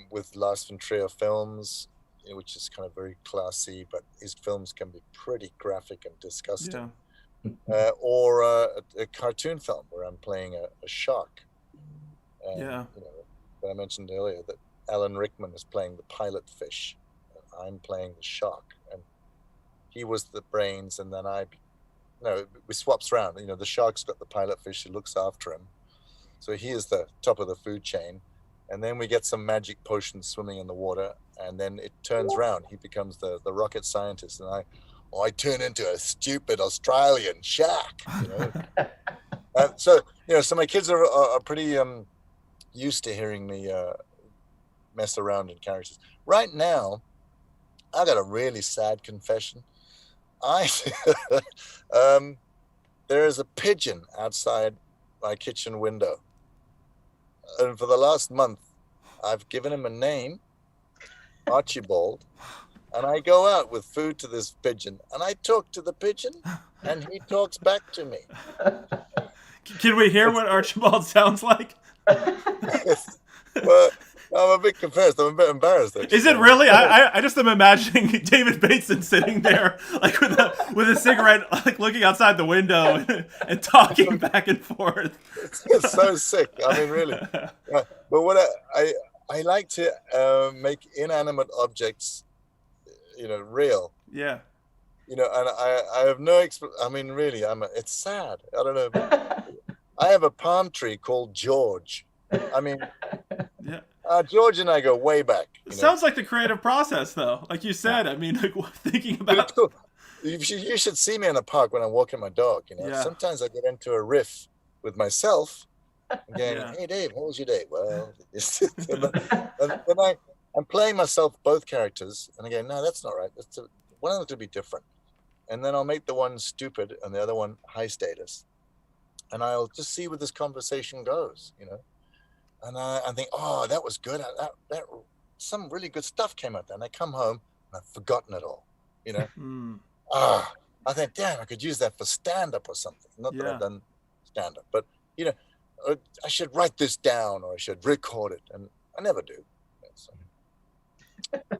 with Lars von Trier films, which is kind of very classy, but his films can be pretty graphic and disgusting. Yeah. Or a cartoon film where I'm playing a shark. And, Yeah. I mentioned earlier that Alan Rickman is playing the pilot fish. I'm playing the shark, and he was the brains, and then we swaps around. You know, the shark's got the pilot fish who looks after him, so he is the top of the food chain. And then we get some magic potions swimming in the water, and then it turns around. He becomes the rocket scientist, and I turn into a stupid Australian shark. You know, so my kids are pretty used to hearing me mess around in characters. Right now, I got a really sad confession. There is a pigeon outside my kitchen window. And for the last month, I've given him a name, Archibald, and I go out with food to this pigeon, and I talk to the pigeon, and he talks back to me. Can we hear what Archibald sounds like? Well, I'm a bit confused. I'm a bit embarrassed. Actually. Is it really? I just am imagining David Bateson sitting there, like with a cigarette, like looking outside the window and talking back and forth. It's so sick. I mean, really. But what I like to make inanimate objects, real. Yeah. And I have no I mean, really, it's sad. I don't know. I have a palm tree called George. I mean, yeah. George and I go way back. It sounds like the creative process, though. Like you said, I mean, like thinking about. Cool. You should see me in the park when I'm walking my dog. Yeah. Sometimes I get into a riff with myself, going, "Hey Dave, how was your day?" Well, and I'm playing myself both characters, and I go, "No, that's not right. One of them to be different." And then I'll make the one stupid and the other one high status, and I'll just see where this conversation goes. And I think, oh, that was good. That some really good stuff came out there. And I come home and I've forgotten it all. I think, damn, I could use that for stand-up or something. Not that I've done stand-up, but I should write this down or I should record it, and I never do. So,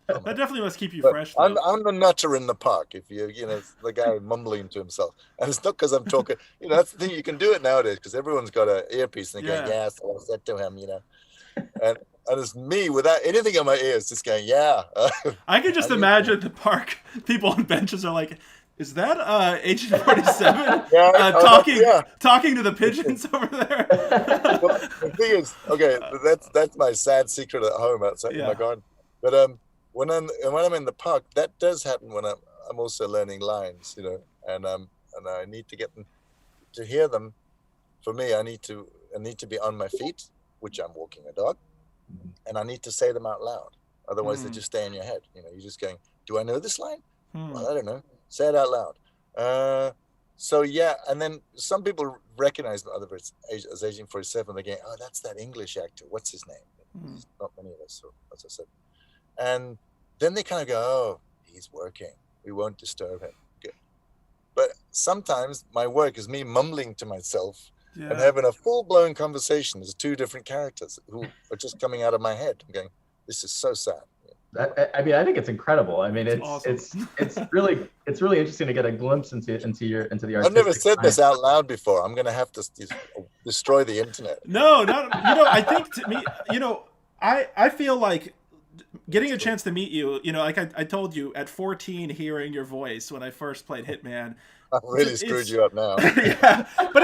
that definitely must keep you fresh. I'm the nutter in the park. If the guy mumbling to himself, and it's not because I'm talking. That's the thing. You can do it nowadays because everyone's got an earpiece and they go, "Yes, I said to him," and it's me without anything in my ears, just going, "Yeah." I can just imagine the park people on benches are like, "Is that Agent 47 talking to the pigeons over there?" Well, the thing is, okay, that's my sad secret at home outside in my garden. But when I'm in the park, that does happen when I'm also learning lines, and I need to get them to hear them. For me, I need to be on my feet, which I'm walking a dog, and I need to say them out loud. Otherwise, they just stay in your head. You're just going, "Do I know this line?" Well, I don't know. Say it out loud. So yeah, and then some people recognize the other as Agent 47. They go, "Oh, that's that English actor. What's his name?" There's not many of us, so as I said. And then they kind of go, "Oh, he's working. We won't disturb him." Good. But sometimes my work is me mumbling to myself and having a full-blown conversation as two different characters who are just coming out of my head. I'm going, "This is so sad." I mean, I think it's incredible. I mean, it's awesome. it's really interesting to get a glimpse into the artistic. I've never said this out loud before. I'm going to have to destroy the internet. No, I think to me, I feel like getting a chance to meet you, like I told you at 14, hearing your voice when I first played Hitman. I really screwed you up now. Yeah, but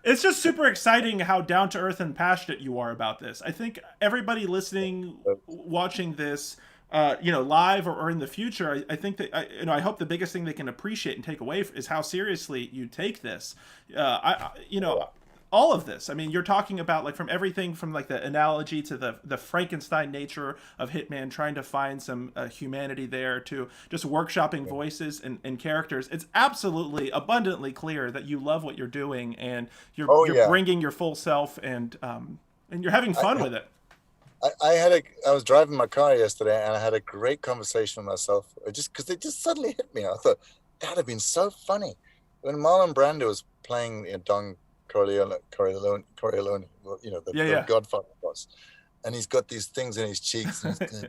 it's just super exciting how down to earth and passionate you are about this. I think everybody listening, watching this, live or in the future, I think that I hope the biggest thing they can appreciate and take away is how seriously you take this. All of this. I mean, you're talking about like from everything from like the analogy to the Frankenstein nature of Hitman, trying to find some humanity there, to just workshopping voices and characters. It's absolutely abundantly clear that you love what you're doing, and you're bringing your full self, and you're having fun with it. I was driving my car yesterday, and I had a great conversation with myself, just because it just suddenly hit me. I thought that'd have been so funny when Marlon Brando was playing Don Corleone, the Godfather boss, and he's got these things in his cheeks, and he's going,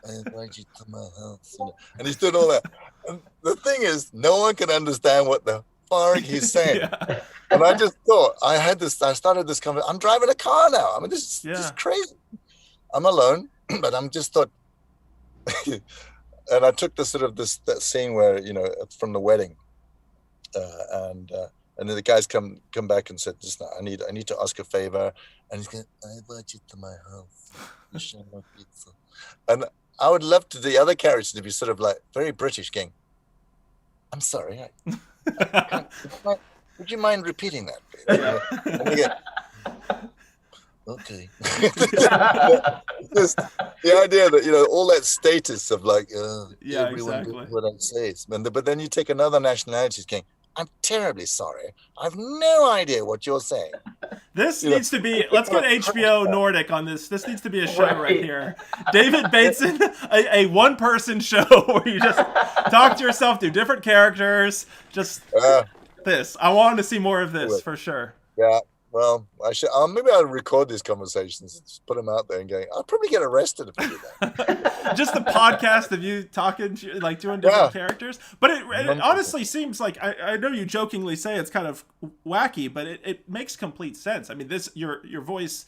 I invite you to my house, and he's doing all that. And the thing is, no one can understand what the fuck he's saying. Yeah. And I just thought, I started this conversation. I'm driving a car now. I mean, this is just crazy. I'm alone, but I'm just thought, and I took that scene where, from the wedding, and then the guys come back and said, "Just I need to ask a favor." And he's going, "I invite you to my house. You share my pizza." And I would love the other characters to be sort of like very British, going, "I'm sorry. Would you mind repeating that, please?" And again, okay. Just the idea that all that status of like, everyone exactly. does what I say. But then you take another nationality, going, "I'm terribly sorry. I've no idea what you're saying." This needs to be, let's get HBO Nordic on this. This needs to be a show right here. David Bateson, a one-person show where you just talk to yourself, do different characters, just this. I wanted to see more of this, for sure. Yeah, well, I should. Maybe I'll record these conversations and just put them out there and going, I'll probably get arrested if I do that. Just the podcast of you talking, like doing different characters. But it honestly seems like, I know you jokingly say it's kind of wacky, but it makes complete sense. I mean, your voice,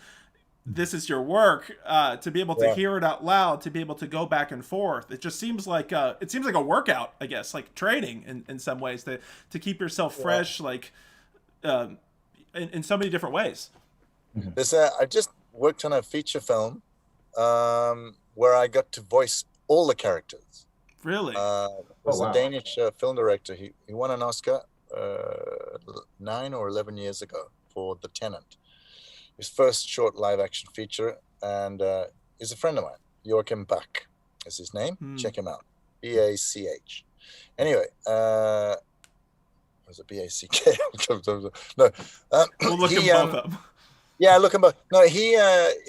this is your work. To be able to hear it out loud, to be able to go back and forth, it just seems like a workout, I guess, like training in some ways to keep yourself fresh, like in so many different ways. I just worked on a feature film where I got to voice all the characters. Really? Was a Danish film director. He won an Oscar 9 or 11 years ago for The Tenant. His first short live action feature, and he's a friend of mine. Joachim Bach is his name. Check him out. B-A-C-H. Anyway, was it B-A-C-K? No. We'll look him both up. Yeah, look him both. No, he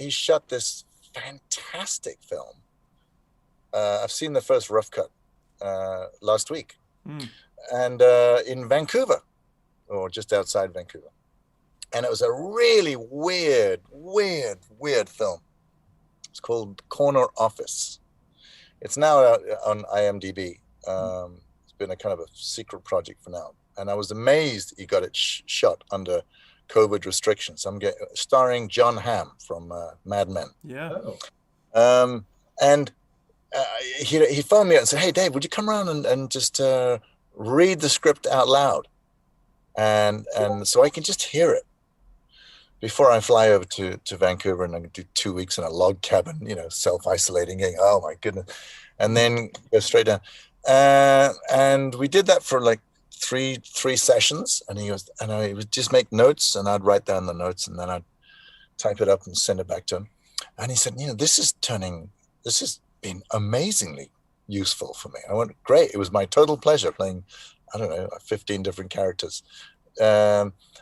shot this fantastic film. I've seen the first rough cut last week. And in Vancouver, or just outside Vancouver. And it was a really weird film. It's called Corner Office. It's now out on IMDb. It's been a kind of a secret project for now. And I was amazed he got it shot under COVID restrictions. Starring John Hamm from Mad Men. Yeah. And he phoned me up and said, "Hey, Dave, would you come around and just read the script out loud? And so I can just hear it before I fly over to Vancouver, and I do 2 weeks in a log cabin, self-isolating, going, oh my goodness, and then go straight down. And we did that for like three sessions, and I would just make notes, and I'd write down the notes, and then I'd type it up and send it back to him. And he said, this has been amazingly useful for me. I went, great. It was my total pleasure playing, 15 different characters.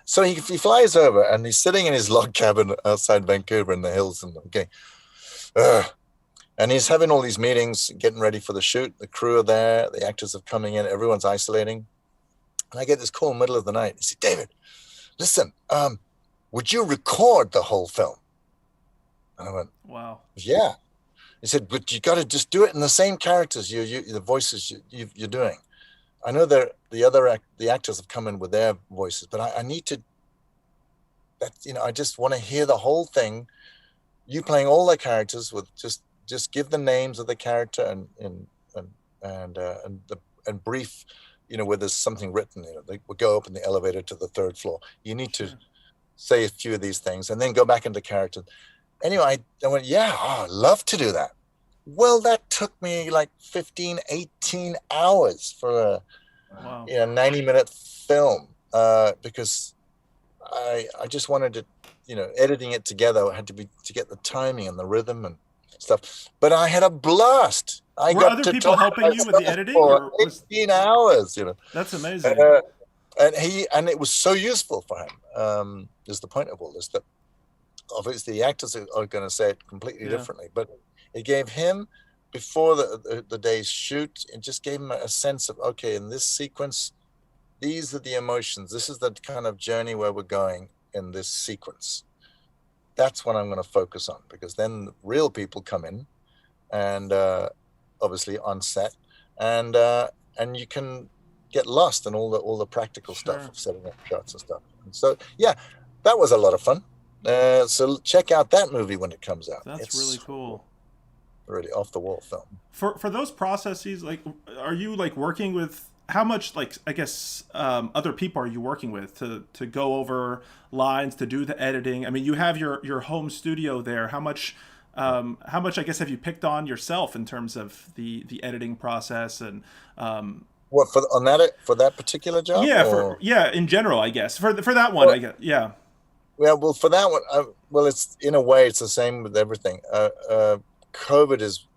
So he flies over, and he's sitting in his log cabin outside Vancouver in the hills, and and he's having all these meetings, getting ready for the shoot. The crew are there, the actors are coming in, everyone's isolating. And I get this call in the middle of the night. He said, "David, listen, would you record the whole film?" And I went, "Wow, yeah." He said, "But you got to just do it in the same characters, the voices you're doing. I know the actors have come in with their voices, but I need to. I just want to hear the whole thing. You playing all the characters with just just give the names of the character and brief, where there's something written. They would go up in the elevator to the third floor. You need to say a few of these things and then go back into character. Anyway, I went, yeah, I'd love to do that. Well, that took me like 15, 18 hours for a 90-minute film, because I just wanted to, editing it together had to be to get the timing and the rhythm and stuff. But I had a blast. Were other people helping you with the editing? For 18 hours, That's amazing. And it was so useful for him. Is the point of all this, that obviously the actors are going to say it completely differently, but it gave him, before the day's shoot, it just gave him a sense of, okay, in this sequence, these are the emotions. This is the kind of journey where we're going in this sequence. That's what I'm going to focus on, because then real people come in, and obviously on set, and you can get lost in all the practical stuff of setting up shots and stuff. And so yeah, that was a lot of fun. So check out that movie when it comes out. It's really cool. Really off the wall film. For those processes, like, are you like working with, how much, like, I guess other people are you working with to go over lines, to do the editing? I mean, you have your home studio there. How much I guess have you picked on yourself in terms of the editing process and what for that particular job? Yeah, in general, I guess for that one, I guess. Yeah. Well, for that one, it's in a way it's the same with everything. COVID is,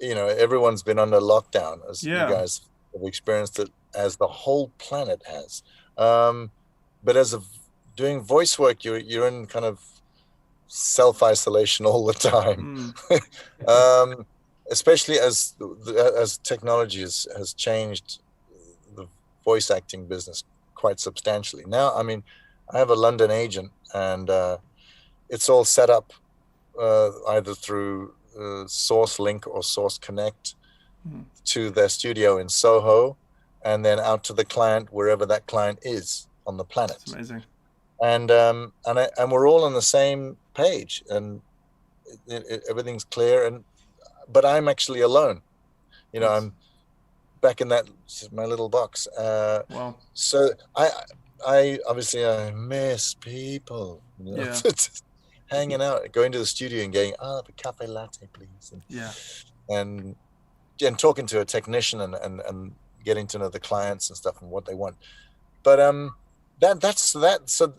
everyone's been under lockdown, as you guys have experienced it, as the whole planet has. But as of doing voice work, you're in kind of self-isolation all the time. Especially as technology has changed the voice acting business quite substantially. Now, I mean, I have a London agent, and it's all set up either through Source Link or Source Connect to their studio in Soho, and then out to the client wherever that client is on the planet. That's amazing. And we're all on the same page, and everything's clear. But I'm actually alone. I'm back in my little box. Wow. So I obviously I miss people. Hanging out, going to the studio and going, a cafe latte, please. And talking to a technician and getting to know the clients and stuff and what they want. But that's that. So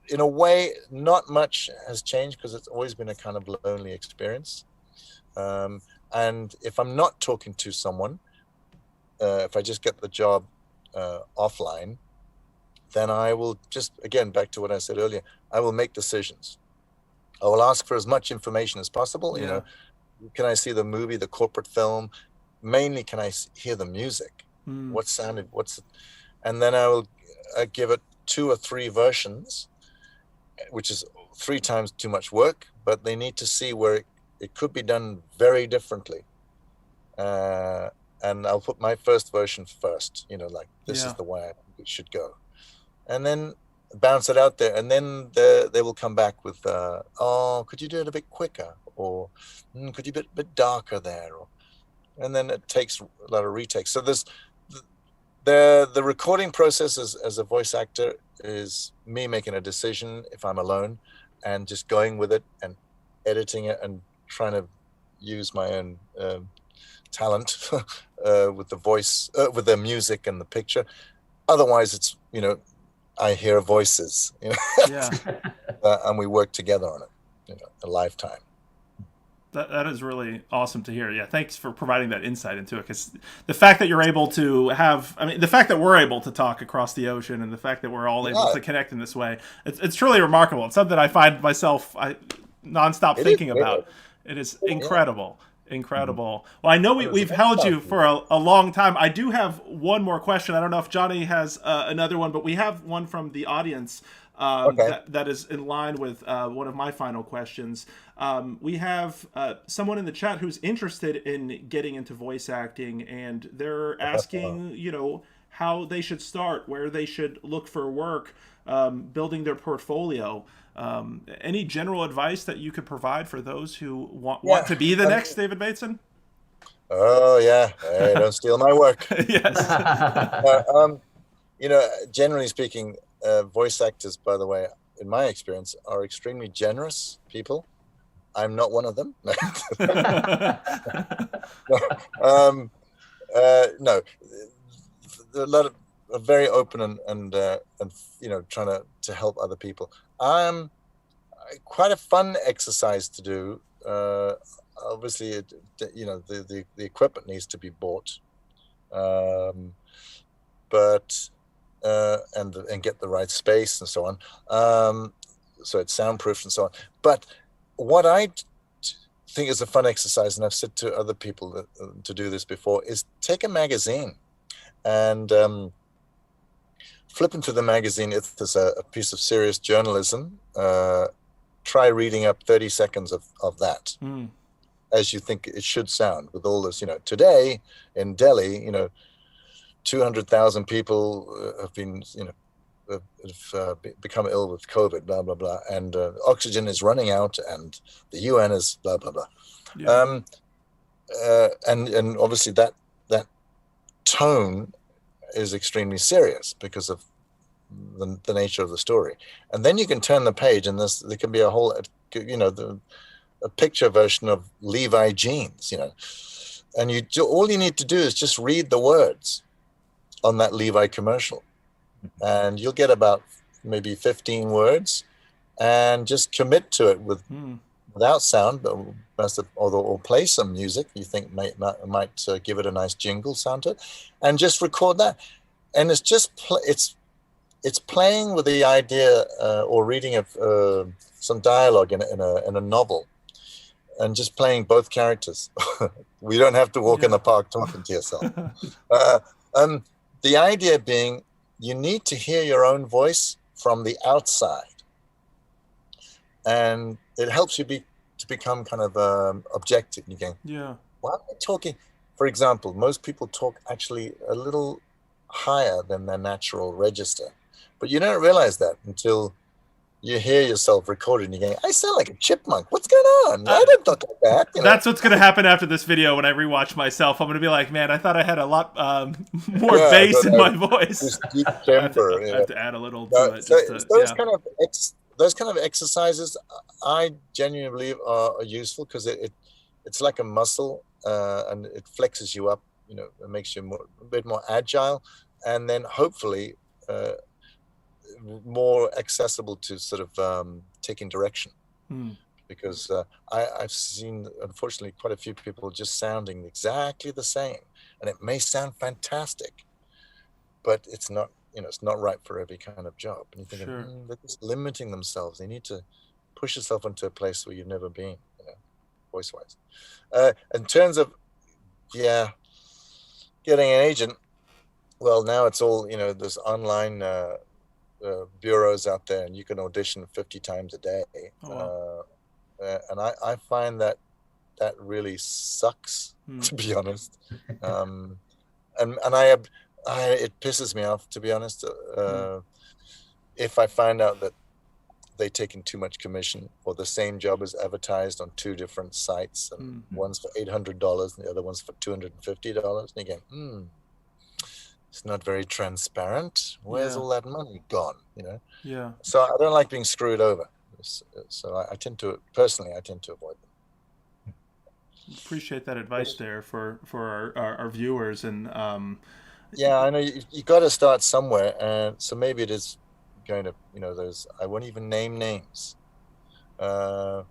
in a way, not much has changed, because it's always been a kind of lonely experience. And if I'm not talking to someone, if I just get the job offline, then I will just, again, back to what I said earlier, I will make decisions. I will ask for as much information as possible. Can I see the movie, the corporate film? Mainly, can I hear the music? What sounded? And then I will give it 2 or 3 versions, which is 3 times too much work. But they need to see where it could be done very differently. And I'll put my first version first. This is the way I think it should go, and then bounce it out there, and then they will come back with, could you do it a bit quicker, or could you be a bit darker there, and then it takes a lot of retakes. So there's the recording process as a voice actor is me making a decision if I'm alone, and just going with it and editing it and trying to use my own talent with the voice, with the music and the picture. Otherwise, it's I hear voices, and we work together on it, a lifetime. That is really awesome to hear. Yeah, thanks for providing that insight into it, because the fact that you're able to the fact that we're able to talk across the ocean, and the fact that we're all able to connect in this way, it's truly remarkable. It's something I find myself nonstop thinking about. It is incredible. Incredible. Well, I know we've held you for a long time. I do have one more question. I don't know if Johnny has another one, but we have one from the audience that is in line with one of my final questions. We have someone in the chat who's interested in getting into voice acting, and they're asking, how they should start, where they should look for work, building their portfolio. Any general advice that you could provide for those who want to be the next David Bateson? Oh yeah, hey, don't steal my work. Yes. Generally speaking, voice actors, by the way, in my experience, are extremely generous people. I'm not one of them. No, a lot of are very open and trying to help other people. Quite a fun exercise to do. Obviously, the equipment needs to be bought, but and get the right space and so on. So it's soundproof and so on. But what I think is a fun exercise, and I've said to other people to do this before, is take a magazine and flip into the magazine. If there's a piece of serious journalism, try reading up 30 seconds of that as you think it should sound, with all this, today in Delhi, 200,000 people have been, have become ill with COVID, blah, blah, blah. And oxygen is running out and the UN is blah, blah, blah. Yeah. And obviously that tone is extremely serious because of the nature of the story. And then you can turn the page and there can be a whole, a picture version of Levi jeans, and all you need to do is just read the words on that Levi commercial, and you'll get about maybe 15 words, and just commit to it without sound, but or play some music you think might give it a nice jingle sound to it, and just record that. And it's just it's playing with the idea or reading of some dialogue in a novel, and just playing both characters. We don't have to walk in the park talking to yourself. The idea being, you need to hear your own voice from the outside, and it helps you to become kind of objective. You go, why am I talking? For example, most people talk actually a little higher than their natural register, but you don't realize that until you hear yourself recording. You're going, I sound like a chipmunk. What's going on? I don't talk like that. That's what's going to happen after this video when I rewatch myself. I'm going to be like, man, I thought I had a lot more bass in my voice. Just deep timbre. I have to add a little to it. Those kind of exercises, I genuinely believe are useful, because it's like a muscle, and it flexes you up. It makes you a bit more agile, and then hopefully more accessible to sort of taking direction. Because I've seen, unfortunately, quite a few people just sounding exactly the same, and it may sound fantastic, but it's not, it's not right for every kind of job. And you're thinking, they're just limiting themselves. They need to push yourself into a place where you've never been, voice-wise. In terms of, getting an agent, well, now it's all, there's online bureaus out there, and you can audition 50 times a day. And I find that really sucks, to be honest. And it pisses me off, to be honest. If I find out that they've taken too much commission, or the same job is advertised on 2 different sites, and one's for $800 and the other one's for $250, and you go, it's not very transparent. Where's all that money gone? Yeah. So I don't like being screwed over. So I tend to avoid them. Appreciate that advice there for our viewers. And I know you got to start somewhere, and so maybe it is going to, there's, I won't even name names, but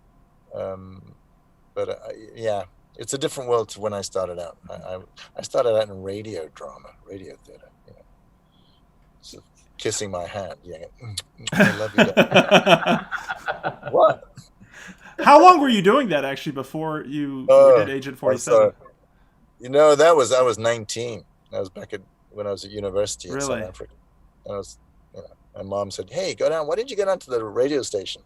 it's a different world to when I started out. I started out in radio theater, so kissing my hand, I love you, Dad. What? How long were you doing that actually before you did Agent 47? I was 19. I was when I was at university in South Africa. My mom said, "Hey, go down. Why didn't you go down to the radio station?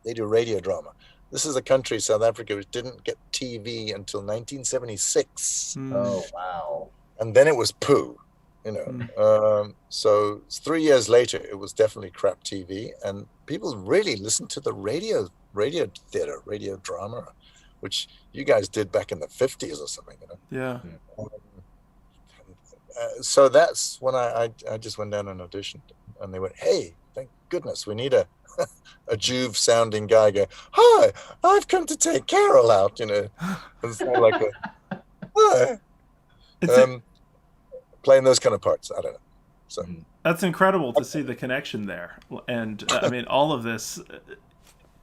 They do radio drama." This is a country, South Africa, which didn't get TV until 1976. Oh, wow. And then it was poo. you know. So 3 years later, it was definitely crap TV, and people really listened to the radio theater, radio drama, which you guys did back in the 50s or something, you know. Yeah. So that's when I just went down and auditioned, and they went, "Hey, thank goodness, we need a Juve sounding guy." Go, "Hi, I've come to take Carol out," you know, and so like hi. Playing those kind of parts. I don't know. So that's incredible to see the connection there, and I mean all of this,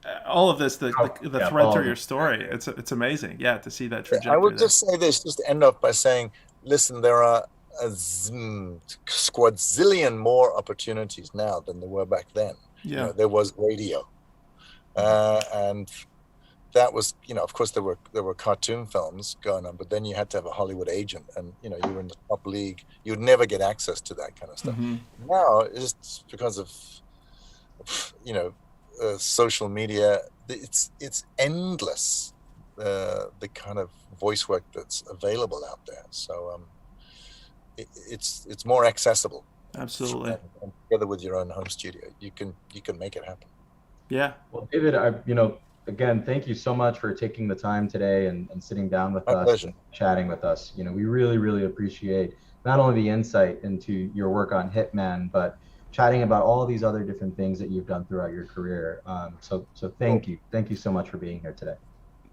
the thread through your story. It's amazing, yeah, to see that trajectory. I would just say this, just to end off by saying, listen, there are a squadzillion more opportunities now than there were back then. Yeah, you know, there was radio, and that was, you know, of course there were cartoon films going on, but then you had to have a Hollywood agent, and you know, you were in the top league. You would never get access to that kind of stuff. Now, it's because of, you know, social media. It's endless, the kind of voice work that's available out there. So it's more accessible. Absolutely. And together with your own home studio, you can make it happen. Yeah. Well, David, again, thank you so much for taking the time today and sitting down with us and chatting with us. You know, we really, really appreciate not only the insight into your work on Hitman, but chatting about all these other different things that you've done throughout your career. So thank you. Thank you so much for being here today.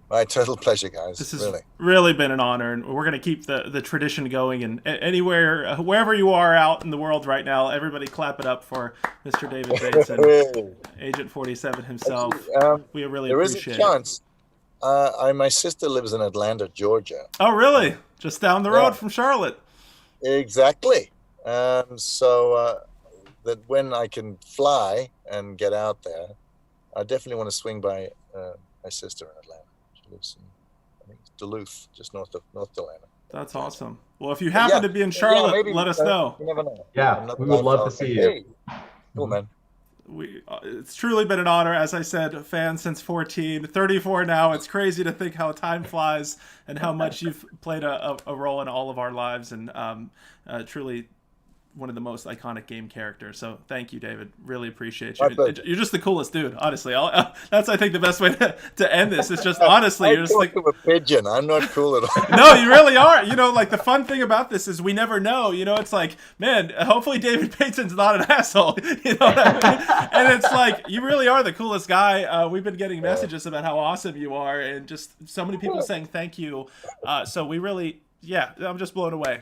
My total pleasure, guys. This has really been an honor, and we're going to keep the tradition going. And anywhere, wherever you are out in the world right now, everybody clap it up for Mr. David Bateson, Agent 47 himself. We really appreciate it. There is a chance. My sister lives in Atlanta, Georgia. Oh, really? Just down the road from Charlotte. Exactly. So that when I can fly and get out there, I definitely want to swing by my sister in Atlanta. Lives in, I think, Duluth, just north of Atlanta. That's awesome. Well, if you happen to be in Charlotte, let us know. You never know. Yeah, we would love to see you. Hey. Cool, man. It's truly been an honor. As I said, a fan since 14, 34 now. It's crazy to think how time flies and how much you've played a role in all of our lives, and truly one of the most iconic game characters. So thank you, David. Really appreciate you. You're just the coolest dude, honestly. That's, I think, the best way to end this. It's just, honestly, you're just like a pigeon. I'm not cool at all. No, you really are. You know, like, the fun thing about this is we never know. You know, it's like, man, hopefully David Bateson's not an asshole. You know what I mean? And it's like, you really are the coolest guy. We've been getting messages about how awesome you are, and just so many people saying thank you. So we really, I'm just blown away.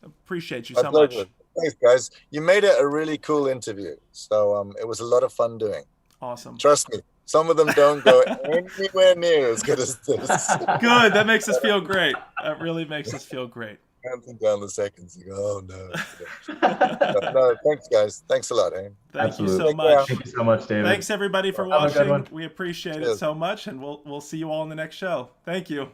Appreciate you so much. Thanks, guys. You made it a really cool interview. So it was a lot of fun doing. Awesome. Trust me, some of them don't go anywhere near as good as this. Good. That makes us feel great. That really makes us feel great. Counting down the seconds. You go, oh, no. No, thanks, guys. Thanks a lot, eh? Thank you so much. Thank you so much, David. Thanks, everybody, for watching. We appreciate it so much, and we'll see you all in the next show. Thank you.